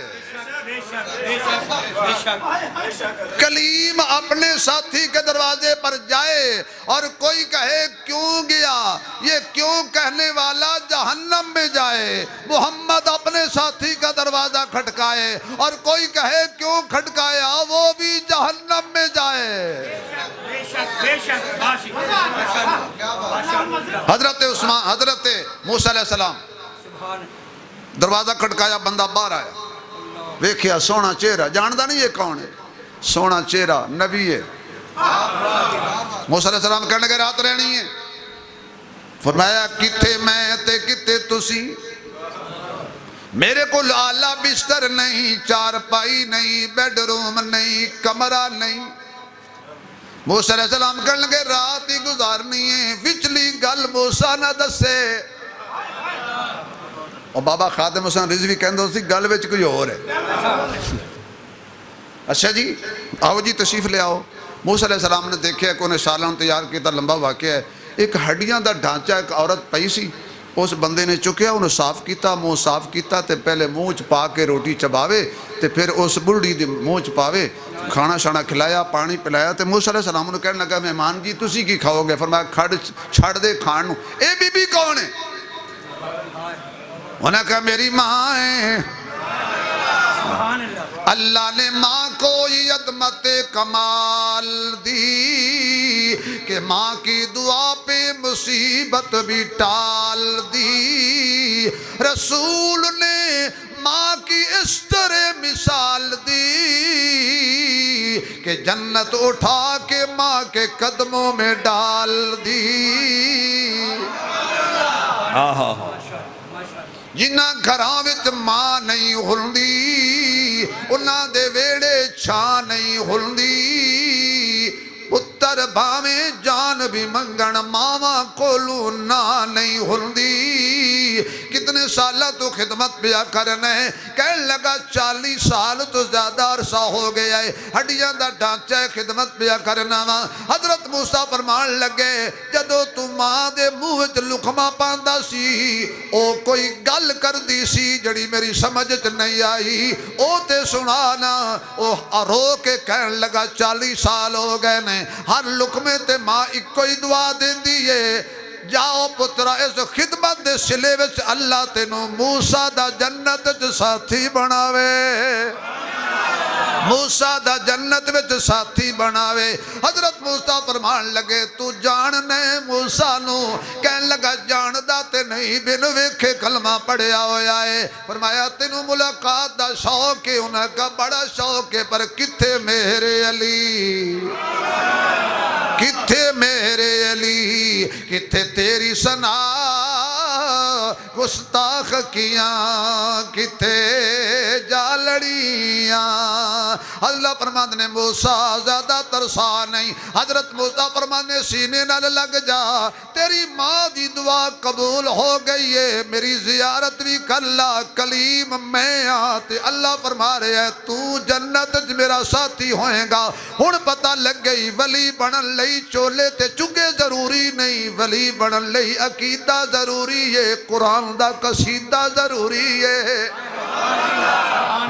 کلیم اپنے ساتھی کے دروازے پر جائے اور کوئی کہے کیوں گیا یہ کیوں کہنے والا جہنم میں جائے. محمد اپنے ساتھی کا دروازہ کھٹکائے اور کوئی کہے کیوں کھٹکایا وہ بھی جہنم میں جائے. حضرت موسیٰ علیہ السلام دروازہ کھٹکایا بندہ باہر آیا. ویکھیا سونا چہرہ جاندہ نہیں یہ کون ہے. سونا چہرہ نبی ہے. موسیٰ علیہ السلام کہنے لگے رات رہنی ہے. فرمایا کتے میں تے کتے تسی. میرے کو آلہ بستر نہیں چارپائی نہیں بیڈ روم نہیں کمرہ نہیں. موسیٰ علیہ السلام کہنے لگے رات ہی گزارنی ہے. وچلی گل موسیٰ نہ دسے اور بابا خادم حسین رضوی کہندے سی گل وچ کوئی اور ہے. اچھا جی آؤ جی تشریف لے آؤ. موسیٰ علیہ السلام نے دیکھا کہ انہیں سالوں تیار کیتا, لمبا واقعہ ہے. ایک ہڈیاں دا ڈھانچہ ایک عورت پئی سی, اس بندے نے چکیا, انہیں صاف کیتا, منہ صاف کیتا تے پہلے منہ چ پا کے روٹی چباوے تے پھر اس بڑھی دی منہ چ پاوے, کھانا شانا کھلایا, پانی پلایا. تے موسیٰ علیہ السلام نے کہنے لگا مہمان جی تسی کی کھاؤ گے؟ فرمایا کھڑ چھڑ دے کھان نو. اے بی بی کون ہے؟ انہوں نے کہا میری ماں ہے. اللہ نے ماں کو یہ عظمت کمال دی کہ ماں کی دعا پہ مصیبت بھی ٹال دی. رسول نے ماں کی اس طرح مثال دی کہ جنت اٹھا کے ماں کے قدموں میں ڈال دی. جنہ گھراں وچ ماں نہیں ہلدی انہاں دے ویڑے چھاں نہیں ہلدی. پتر بھاویں جان بھی منگن ماواں کولوں نہ نہیں ہلدی. کتنے سالہ تو خدمت پیا کرنا ہے؟ کہنے لگا 40 سال تو زیادہ عرصہ ہو گیا ہے, ہڈیاں دا ڈھانچہ ہے, خدمت پیا کرنا وا. حضرت موسیٰ فرمان لگے جدو تو ماں دے منہ وچ لقمہ پاندا سی او کوئی گل کردی سی جڑی میری سمجھ چ نہیں آئی, او تے سنانا. او رو کے کہنے لگا 40 سال ہو گئے نے, ہر لقمے تے ماں ایک کوئی دعا دیندی ہے, جاؤ پترا اس خدمت دے سلے وچ اللہ تینوں موسیٰ دا جنت وچ ساتھی بناوے. موسیٰ دا جنت وچ ساتھی بناوے. حضرت موسیٰ فرمان لگے تو جاننے موسیٰ نو؟ کہن لگا جاندہ تے نہیں, بن ویکھے کلمہ پڑھیا ہویا ہے. فرمایا تینوں ملاقات دا شوق ہے؟ انہاں کا بڑا شوق ہے, پر کتھے میرے علی, کتھے میرے علی, کتھے تیری ثنا گستاخ کیاں, کتھے جالڑیاں. اللہ فرماتے نے موسیٰ زیادہ ترسا نہیں. حضرت موسیٰ فرماتے نے سینے نہ لگ جا, تیری ماں دی دعا قبول ہو گئی ہے, میری زیارت بھی کر لا, کلیم میں آتے. اللہ فرما رہے ہیں تو جنت میرا ساتھی ہوئے گا. ہن پتہ لگ گئی ولی بنن لئی چولے تے چگے ضروری نہیں, ولی بنن لئی عقیدہ ضروری ہے, قرآن دا قصیدہ ضروری ہے.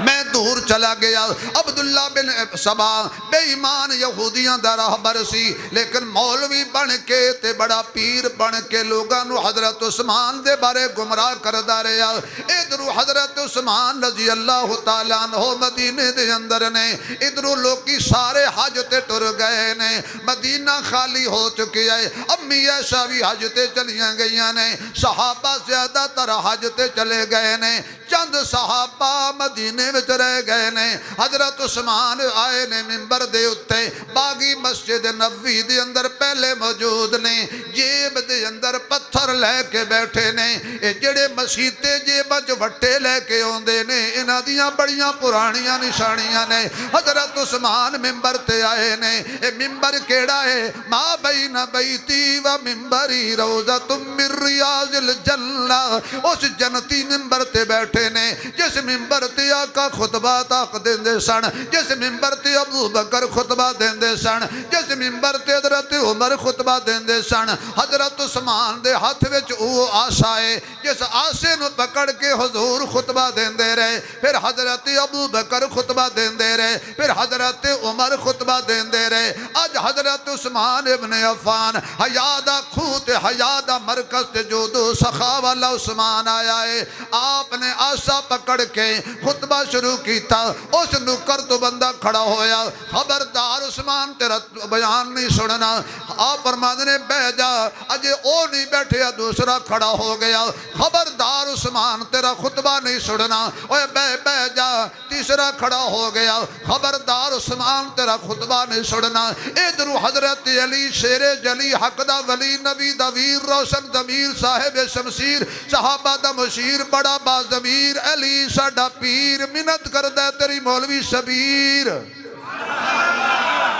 میں دور چلا گیا. عبداللہ بن سبا بے ایمان یہودیاں دا راہبر سی, لیکن مولوی بن کے تے بڑا پیر بن کے لوگاں نو حضرت عثمان دے بارے گمراہ کردہ رہا. ادھرو حضرت عثمان رضی اللہ تعالیٰ عنہ مدینے دے اندر نے, ادھرو لوگی سارے حج تے ٹر گئے نے, مدینہ خالی ہو چکے ہے. امی عائشہ بھی حج تے چلیاں گئیاں نے, صحابہ زیادہ تر حج تے چلے گئے نے, چند صحابہ مدینے وچ رہ گئے نے. حضرت عثمان آئے نے منبر دے اتے, باغی مسجد نبوی دے اندر پہلے موجود نے, جیب دے اندر پتھر لے کے بیٹھے نے. اے جڑے مسیتے جیباں چ وٹے لے کے اوندے نے, انہاں دیاں بڑیاں پرانیاں نشانیاں نے. حضرت عثمان منبر تے آئے نے. اے منبر کیڑا ہے؟ ما بین بیتی و منبری روضۃ من ریاض الجنہ. اس جنتی منبر تے بیٹھے نے جس منبر تے آقا خطبہ تاق دیندے سن, جس منبر تے ابو بکر خطبہ دیندے سن, جس منبر تے حضرت عمر خطبہ دیندے سن. حضرت عثمان دے ہاتھ وچ او آسا ہے, جس آسے نو پکڑ کے حضور خطبہ دیندے رہے. پھر حضرت ابو بکر خطبہ دیندے رہے, پھر حضرت عمر خطبہ دیندے رہے. آج حضرت عثمان ابن عفان حیادہ کھوت حیادہ مرکز تے جو دو سخا والا عثمان آیا ہے. آپ نے آسا پکڑ کے خطبہ شروع کیتا. اس نکر تو بندہ کھڑا ہویا, خبردار عثمان تیرا بیان نہیں سننا. آپ فرماتے نے بہ جا, اجے او نہیں بیٹھے دوسرا کھڑا ہو گیا. خبردار عثمان تیرا خطبہ نہیں سننا. اوے بہ جا, تیسرا کھڑا ہو گیا. خبردار عثمان تیرا خطبہ نہیں سننا. ادھر حضرت علی شیر جلی حق دا ولی نبی دا ویر روشن ضمیر صاحب شمشیر صحابہ دا مشیر بڑا با ضمیر علی ساڈا پیر منت کردہ تیری مولوی شبیر.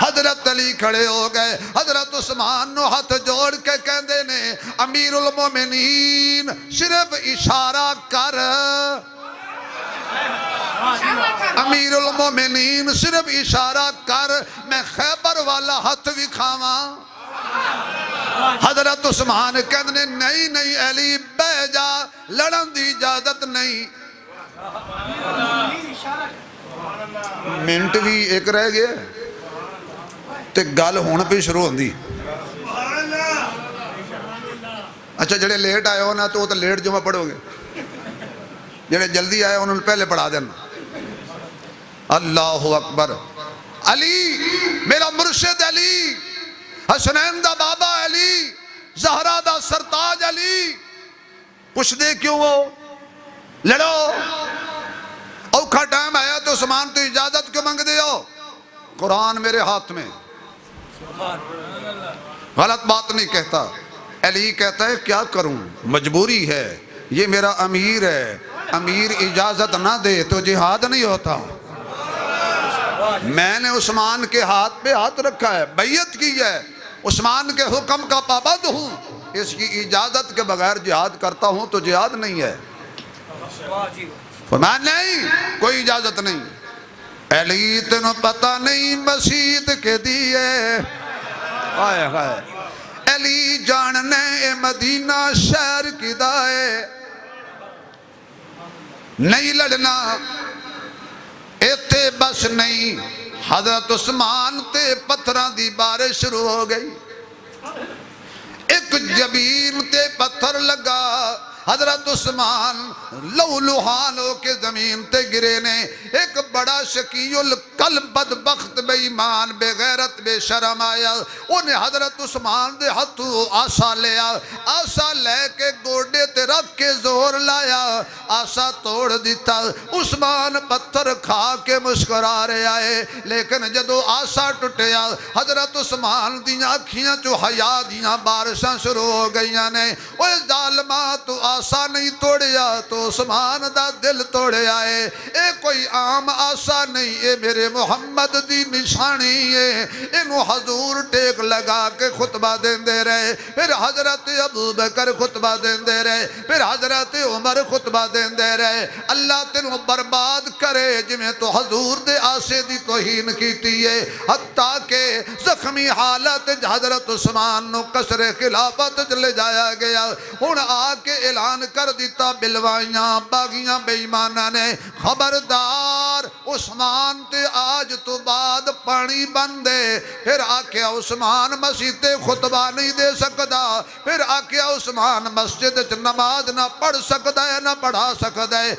حضرت علی کھڑے ہو گئے، حضرت عثمان نو ہاتھ جوڑ کے کہندے نے امیر المومنین صرف اشارہ کر، امیر المومنین صرف اشارہ کر، میں خیبر والا ہاتھ بھی کھاواں۔ حضرت عثمان کہندے نہیں نہیں علی بہ جا، لڑن دی اجازت نہیں۔ منٹ بھی ایک رہ گیا تے گل ہون پہ شروع ہوندی۔ اچھا جڑے لیٹ آئے ہو نا تو وہ تو لیٹ جمعہ پڑھو گے، جڑے جلدی آئے انہوں نے پہلے پڑھا دینا۔ اللہ اکبر، علی میرا مرشد علی، حسنین دا بابا علی، زہرا دا سرتاج علی، پوچھ دے کیوں ہو، لڑو، اوکھا ٹائم آیا تو عثمان تو اجازت کیوں مانگ دے ہو؟ قرآن میرے ہاتھ میں، غلط بات نہیں کہتا۔ علی کہتا ہے کیا کروں، مجبوری ہے، یہ میرا امیر ہے، امیر اجازت نہ دے تو جہاد نہیں ہوتا۔ میں نے عثمان کے ہاتھ پہ ہاتھ رکھا ہے، بیعت کی ہے، عثمان کے حکم کا پابند ہوں، اس کی اجازت کے بغیر جہاد کرتا ہوں تو جہاد نہیں ہے۔ فرمایا نہیں، کوئی اجازت نہیں۔ علی تنو پتہ نہیں مسجد کے دیئے، آئے آئے علی جاننے مدینہ شہر کی دائے، نہیں لڑنا ایتے بس نہیں۔ حضرت عثمان تے پتھران دی بارش شروع ہو گئی، ایک جبین تے پتھر لگا، حضرت عثمان لو لوحان ہو کے زمین تے گرے نے۔ ایک بڑا شقی القلب بدبخت بے ایمان بے غیرت بے شرم آیا، انہیں حضرت عثمان دے ہاتھوں آسا لیا، آسا لے کے گوڑے تے رکھ کے زور لایا، آسا توڑ دیتا۔ عثمان پتھر کھا کے مسکرا رہے آئے، لیکن جدو آسا ٹوٹیا حضرت عثمان دیاں آنکھیاں جو حیا دیاں بارشاں شروع ہو گئیاں نے۔ اوہ ظالماں تو آسا نہیں توڑیا تو عثمان دا دل توڑیا ہے، اے کوئی عام آسا نہیں، اے میرے محمد دی نشانی ہے۔ انہوں حضور ٹیک لگا کے خطبہ دین دے رہے، پھر حضرت ابو بکر خطبہ دین دے رہے، پھر حضرت عمر خطبہ دین دے رہے۔ اللہ تنوں برباد کرے جمیں تو حضور دے آسے دی توہین کیتی ہے، حتیٰ کہ زخمی حالت حضرت عثمان نو قصر خلافت لے جایا گیا۔ ہن آ کے اعلان کر دیتا بلوائیاں باغیاں بے ایمانہ نے، خبردار عثمان تے آج تو بعد پانی بندے۔ پھر آکھیا عثمان مسجد تے خطبہ نہیں دے سکتا، پھر آکھیا عثمان مسجد نماز نہ پڑھ سکتا ہے نہ پڑھا سکتا ہے۔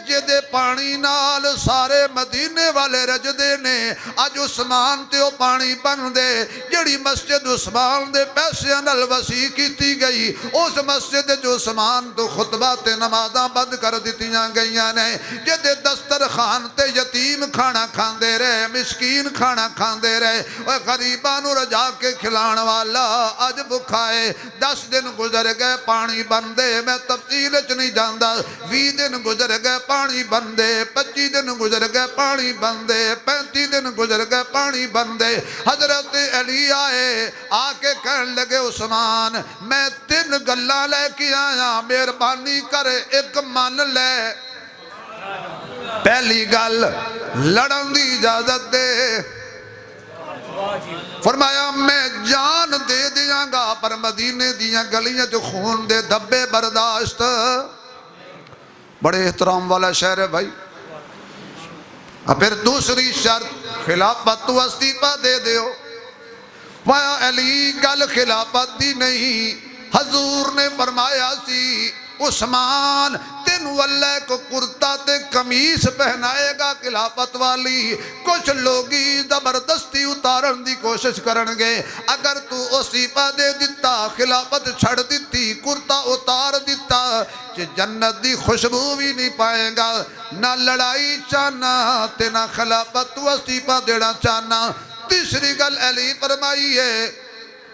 جدے پانی نال سارے مدینے والے رجدے نے، آج عثمان تے او پانی بندے، جڑی مسجد عثمان دے پیسے نال وسیع کیتی گئی، اس مسجد جو عثمان تو خطبہ تے نمازاں بند کر دیتیاں گئیاں نے، جدے دسترخوان تے یتیم کھانا کھاندے رہے، مسکین کھانا کھاندے رہے، اور غریباں نو رجا کے کھلان والا آج بکھائے۔ 10 دن گزر گئے پانی بندے، میں تفصیل چ نہیں جاندا، 20 دن گزر گئے پانی بندے، 25 دن گزر گئے پانی بندے، 35 دن گزر گئے پانی بندے۔ حضرت علی آئے، آ کے کہنے لگے عثمان میں 3 گلاں لے کے آیا، مہربانی کر ایک من لے۔ پہلی گل لڑن دی اجازت دے، فرمایا میں جان دے دیاں گا پر مدینے دیاں گلیاں جو خون دے دھبے برداشت۔ بڑے احترام والا شہر ہے بھائی۔ پھر دوسری شرط خلافت تو استعفیٰ دے دیو۔ وایا علی گل خلافت دی نہیں، حضور نے فرمایا سی عثمان تینو اللہ کو کرتا تے قمیص پہنائے گا خلافت والی، کچھ لوگی زبردستی اتارن دی کوشش کرنگے، اگر تو استعفیٰ دے دیتا خلافت چھڑ دیتی کرتا اتار دیتا کہ جنت دی خوشبو بھی نہیں پائے گا، نہ لڑائی چاہنا تے نہ خلافت تو استعفیٰ دینا چاہنا۔ تیسری گل علی فرمائی ہے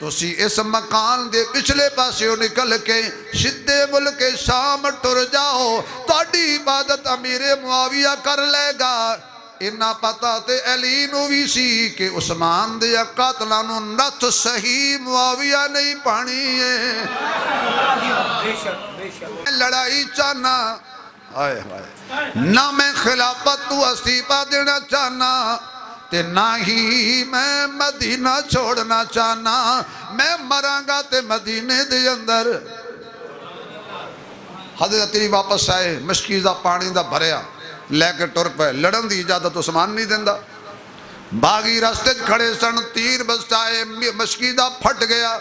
تو سی اس مکان دے پچھلے پاسیوں نکل کے شدے ملک شام ٹر جاؤ، تاڑی عبادت امیر معاویہ کر لے گا، انہا پتا تے علی نو بھی سی کہ عثمان دیا قاتلہ نو نت صحیح معاویہ نہیں پانی ہے لڑائی چاہنا آئے نہ میں خلافت تو استعفیٰ دینا چاہنا تے نہ ہی میں مدینہ چھوڑنا چاہنا میں مرانگا تے مدینے دے اندر حضرت علی واپس آئے مشکیزہ پانی دا بھریا لے کے ٹر پہ لڑن دی اجازت عثمان نہیں دیندہ باغی راستے کھڑے سن تیر بستائے مشکیزہ پھٹ گیا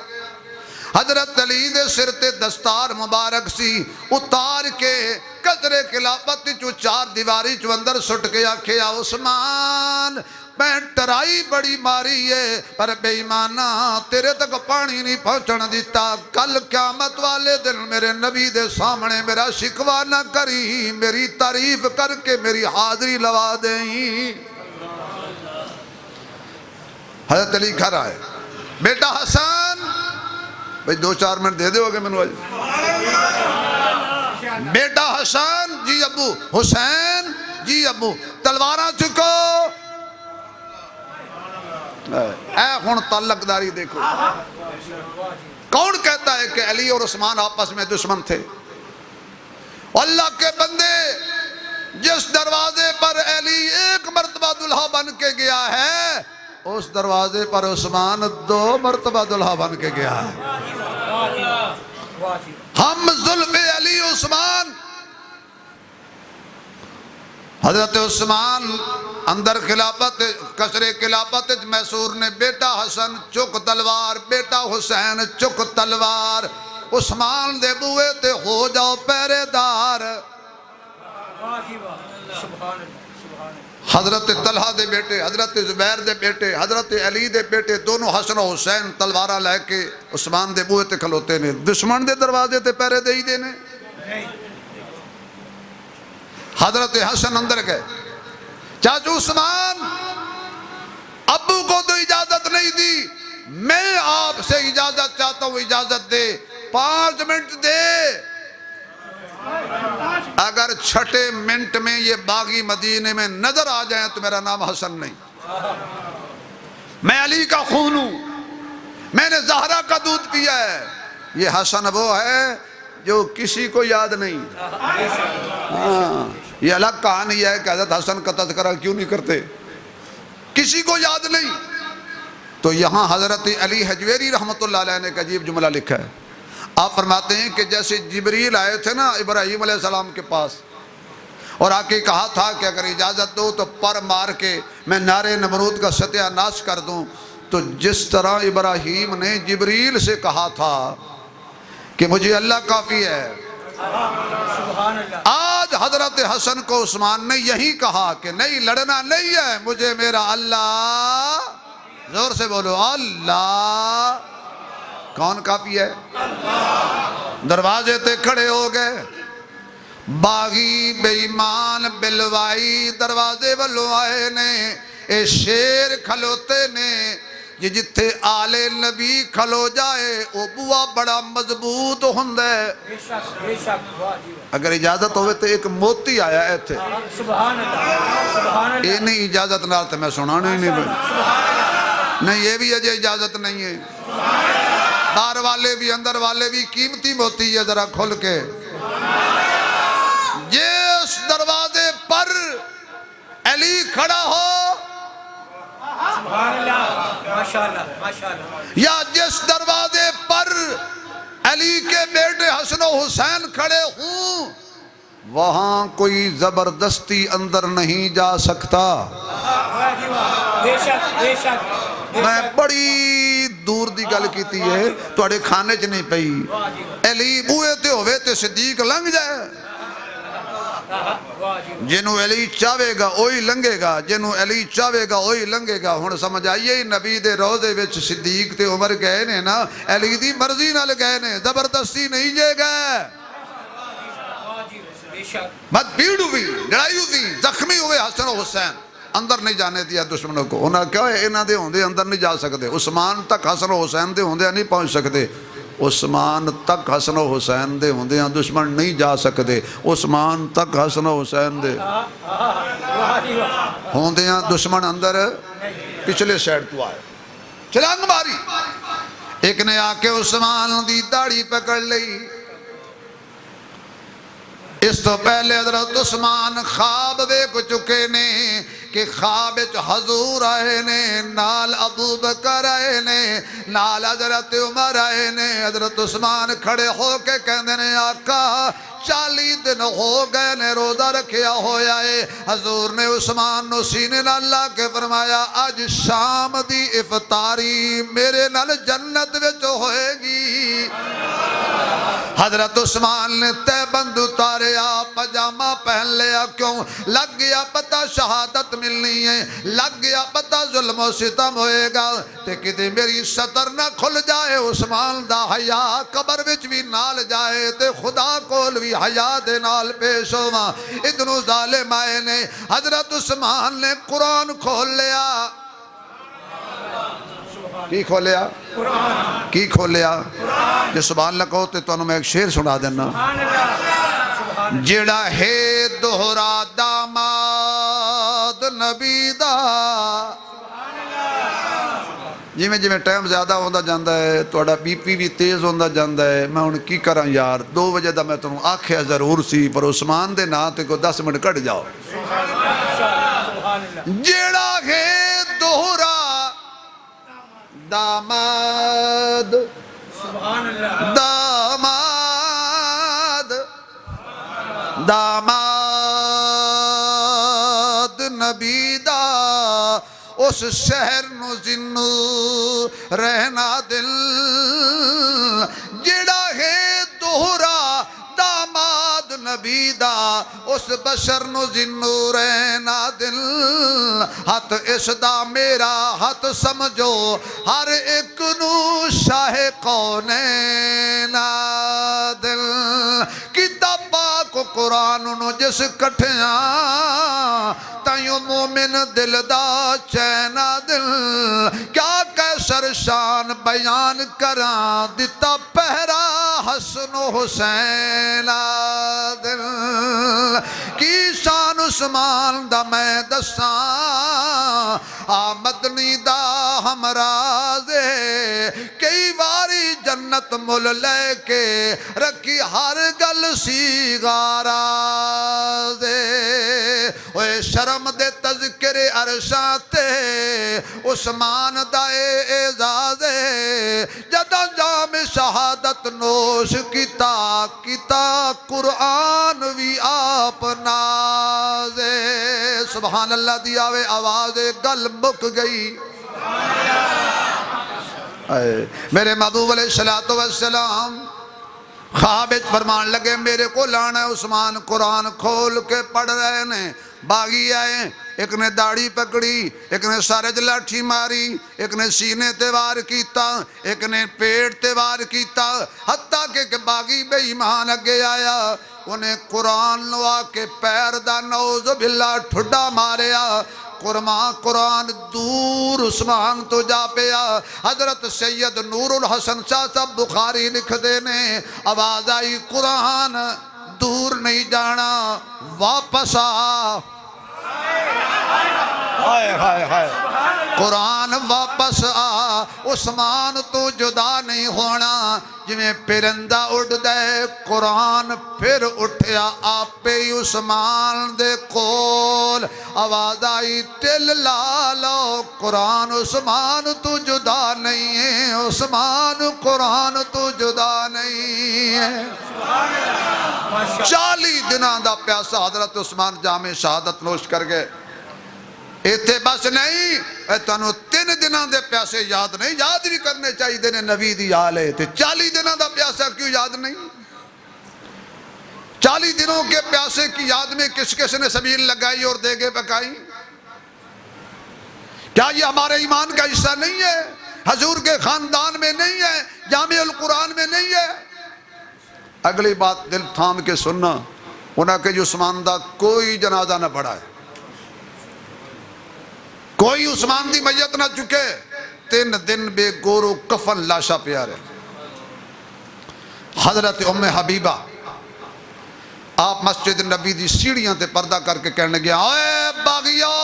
حضرت علی دے سر تے دستار مبارک سی اتار کے قدرے خلافت چو چار دیواری چو اندر سٹ کے آکھیا عثمان میں ٹرائی بڑی ماری ہے پر بے ایمانہ تیرے تک پانی نہیں پہنچن دیتا کل قیامت والے دن میرے نبی دے سامنے میرا شکوہ نہ کری میری تعریف کر کے میری حاضری لوا دیں حضرت علی گھر آئے بیٹا حسن بھئی 2-4 منٹ دے دے ہوگے میں نے بیٹا حسن جی ابو حسین جی ابو تلوارہ چکو اے خون تعلق داری دیکھو کون کہتا ہے کہ علی اور عثمان آپس میں دشمن تھے اللہ کے بندے جس دروازے پر علی ایک مرتبہ دلہا بن کے گیا ہے اس دروازے پر عثمان 2 مرتبہ دلہا بن کے گیا ہے ہم ظلم علی عثمان حضرت عثمان اندر خلافت کسرے خلافت میسور نے بیٹا حسن چک تلوار بیٹا حسین چک تلوار عثمان دے بوئے تے ہو جاؤ پہرے دار حضرت طلحہ دے بیٹے حضرت زبیر دے بیٹے حضرت علی دے بیٹے دونوں حسن و حسین تلوارہ لے کے عثمان دے بوئے تے کھلوتے نے دشمن دے دروازے تے پہرے دے ہی دینے حضرت حسن اندر گئے چاچو عثمان ابو کو تو اجازت نہیں دی میں آپ سے اجازت چاہتا ہوں اجازت دے 5 منٹ دے اگر 6 منٹ میں یہ باغی مدینے میں نظر آ جائیں تو میرا نام حسن نہیں میں علی کا خون ہوں میں نے زہرہ کا دودھ پیا ہے یہ حسن وہ ہے جو کسی کو یاد نہیں یہ الگ کہانی ہے کہ حضرت حسن کا تذکرہ کیوں نہیں کرتے کسی کو یاد نہیں تو یہاں حضرت علی حجویری رحمت اللہ علیہ نے ایک عجیب جملہ لکھا ہے آپ فرماتے ہیں کہ جیسے جبریل آئے تھے نا ابراہیم علیہ السلام کے پاس اور آ کے کہا تھا کہ اگر اجازت دو تو پر مار کے میں نار نمرود کا ستیہ ناش کر دوں تو جس طرح ابراہیم نے جبریل سے کہا تھا کہ مجھے اللہ کافی ہے آج حضرت حسن کو عثمان نے یہی کہا کہ نہیں لڑنا نہیں ہے مجھے میرا اللہ زور سے بولو اللہ کون کافی ہے دروازے تے کھڑے ہو گئے باغی بے ایمان بلوائی دروازے والوں آئے نے اے شیر کھلوتے نے یہ جتھے آل نبی کھلو جائے وہ بوا بڑا مضبوط ہوندے اگر اجازت ہوئے تو ایک موتی آیا ہے تھے یہ نہیں اجازت نہ آتے میں سنانے نہیں نہیں یہ بھی اجازت نہیں ہے باہر والے بھی اندر والے بھی قیمتی موتی ہے ذرا کھل کے جس دروازے پر علی کھڑا ہو یا جس دروازے پر علی کے بیٹے حسن و حسین کھڑے ہوں وہاں کوئی زبردستی اندر نہیں جا سکتا میں بڑی دور دی گل کیتی ہے توڑے کھانے چ نہیں پئی علی بوئے تے ہوئے تے صدیق لنگ جائے جنہوں علی چاہے گا وہی لنگے گا جنہوں علی چاہے گا وہی لنگے گا ہن سمجھ آئیے نبی دے روزے وچ صدیق تے عمر گئے نے نا علی دی مرضی نال گئے نے زبردستی نہیں جے گئے مت بھیڑ ہوئی لڑائی ہوئی زخمی ہوئے حسن و حسین اندر نہیں جانے دیا دشمنوں کو انہاں کہا انہاں دے ہوندے اندر نہیں جا سکتے عثمان تک حسن و حسین دے ہوندے نہیں پہنچ سکتے عثمان تک حسن و حسین دے ہوندے ہیں دشمن نہیں جا سکتے عثمان تک حسن و حسین دے ہوندے ہیں دشمن اندر پچھلے سائڈ تو آئے چلانگ ماری ایک نے آ کے عثمان دی داڑھی پکڑ لئی اس تو پہلے حضرت عثمان خواب دیکھ چکے نے کہ خواب حضور آئے نے نال ابو بکر آئے نے نال حضرت عمر آئے نے حضرت عثمان کھڑے ہو کے کہندے نے آقا 40 دن ہو گئے نے روزہ رکھیا ہویا ہے حضور نے عثمان نو سینے نال لا کے فرمایا آج شام دی افطاری میرے نال جنت وچ ہوئے گی حضرت عثمان نے تہبند اتاریا پجامہ پہن لیا کیوں لگ گیا پتہ شہادت ملنی ہے لگ گیا پتہ ظلم و ستم ہوئے گا تے کدے میری سطر نہ کھل جائے عثمان دا حیا قبر وچ بھی نال جائے تے خدا کول بھی حیا دے نال پیش ہوا اتنو ظالم آئے نے حضرت عثمان نے قرآن کھول لیا کی کھولیا کی کھولیا جو سبحان اللہ کہو تو انہوں میں ایک شعر سنا دینا جڑا ہے دہرا داماد نبی دا جی میں ٹائم زیادہ ہوندہ جاندہ ہے توڑا بی پی بھی تیز ہوندہ جاندہ ہے میں ان کی کراں یار 2 بجے دا میں تنہوں آکھیا ضرور سی پر عثمان دے نا تے کو 10 منٹ کٹ جاؤ جڑا ہے دہرا داماد داماد داماد نبی دا اس شہر نو زنو رہنا دل جڑا ہے دوہرا داماد نبی دا اس بشر نو زنو رہنا دل ہاتھ اس دا میرا ہاتھ سمجھو ہر ایک نو شاہ کونین دل کتاب پاک قرآن نو جس کٹھیاں تائیوں مومن دل دا چینا دل کیا کیسر شان بیان کراں دیتا پہرا حسن و حسین دل کی شان عثمان دا میں دساں آمدنی دا ہمرازے کئی واری جنت مل لے کے رکھی ہر گل سی غارازے اوے شرم دے تذکر عرشاتے عثمان دائے اعزازے جدہ جام شہادت نوش کیتا قرآن وی آپ نازے سبحان اللہ دیاوے آوازے گل مک گئی میرے محبوب علیہ السلام خوابت فرمان لگے میرے کو لانا عثمان قرآن کھول کے پڑھ رہے نے باغی آئے ایک نے داڑھی پکڑی ایک نے سارج لاٹھی ماری ایک نے سینے تے وار کیتا ایک نے پیٹ تے وار کیتا حتیٰ کہ باغی بے ایمان اگے آیا انہیں قرآن لوا کے پیر دا نعوذ باللہ ٹھڈا ماریا قرآن دور عثمان تو جا پیا حضرت سید نور الحسن شاہ صاحب بخاری لکھ دینے آواز آئی قرآن دور نہیں جانا واپس آ قرآن واپس آ عثمان تو جدا نہیں ہونا جویں پرندہ اڑ دے قرآن پھر اٹھیا آپے عثمان دے کول آواز آئی تل لالو قرآن عثمان تو جدا نہیں ہے عثمان قرآن تو جدا نہیں ہے 40 دنوں دا پیاسا حضرت عثمان جامع شہادت نوش کر گئے ایتھے بس نہیں تنو 3 دنوں دے پیاسے یاد نہیں یاد بھی کرنے چاہیے دینے نبی دی آلے تھے 40 دنوں دا پیاسا کیوں یاد نہیں 40 دنوں کے پیاسے کی یاد میں کس نے سبیل لگائی اور دیگے پکائی کیا یہ ہمارے ایمان کا حصہ نہیں ہے حضور کے خاندان میں نہیں ہے جامع القرآن میں نہیں ہے اگلی بات دل تھام کے سننا انہاں کہ عثمان دا کوئی جنازہ نہ پڑھا ہے کوئی عثمان دی میت نہ چکے 3 دن بے گورو کفن لاشا پیارے حضرت ام حبیبہ آپ مسجد نبی دی سیڑھیاں تے پردہ کر کے کہنے گیا اے باغیو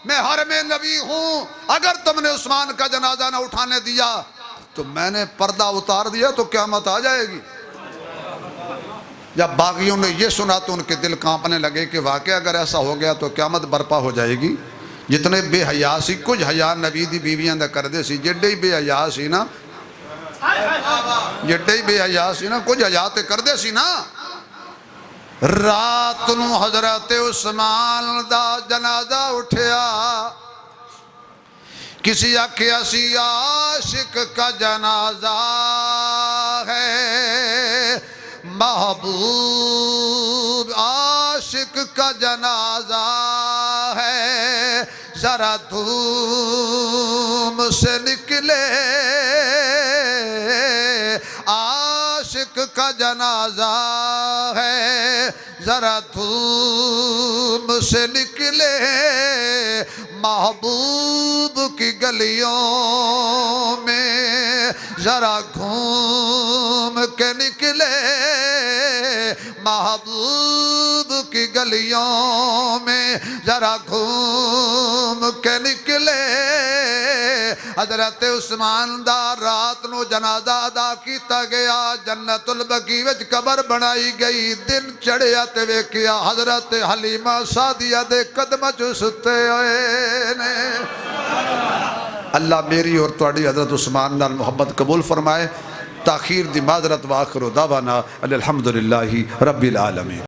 میں حرم نبی ہوں، اگر تم نے عثمان کا جنازہ نہ اٹھانے دیا تو میں نے پردہ اتار دیا تو قیامت آ جائے گی۔ جب باغیوں نے یہ سنا تو ان کے دل کانپنے لگے کہ واقعہ اگر ایسا ہو گیا تو قیامت برپا ہو جائے گی۔ جتنے بے حیا سی کچھ حیا نبی دی بیویاں دا کر دے سی، جڈے ہی بے حیا سی نا کچھ حیا تے کر دے سی نا۔ رات نو حضرت عثمان دا جنازہ اٹھیا، کسی آکھیا سی عاشق کا جنازہ ہے، محبوب عاشق کا جنازہ ہے، ذرا دھوم سے نکلے عاشق کا جنازہ ہے، ذرا دھوم سے نکلے محبوب کی گلیوں میں، ذرا گھوم کے نکلے محبوب کی گلیوں میں، ذرا گھوم کے نکلے۔ حضرت عثمان دا رات نو جنازہ ادا کیتا گیا، جنت البقیع وچ قبر بنائی گئی، دن چڑھیا تے ویکھیا حضرت حلیمہ سعدیہ دے قدماں چ ستے ہوئے نے۔ اللہ میری اور تواڈی حضرت عثمان نال محبت قبول فرمائے۔ تاخیر دی معذرت، وآخر دعوانا الحمدللہ رب العالمین۔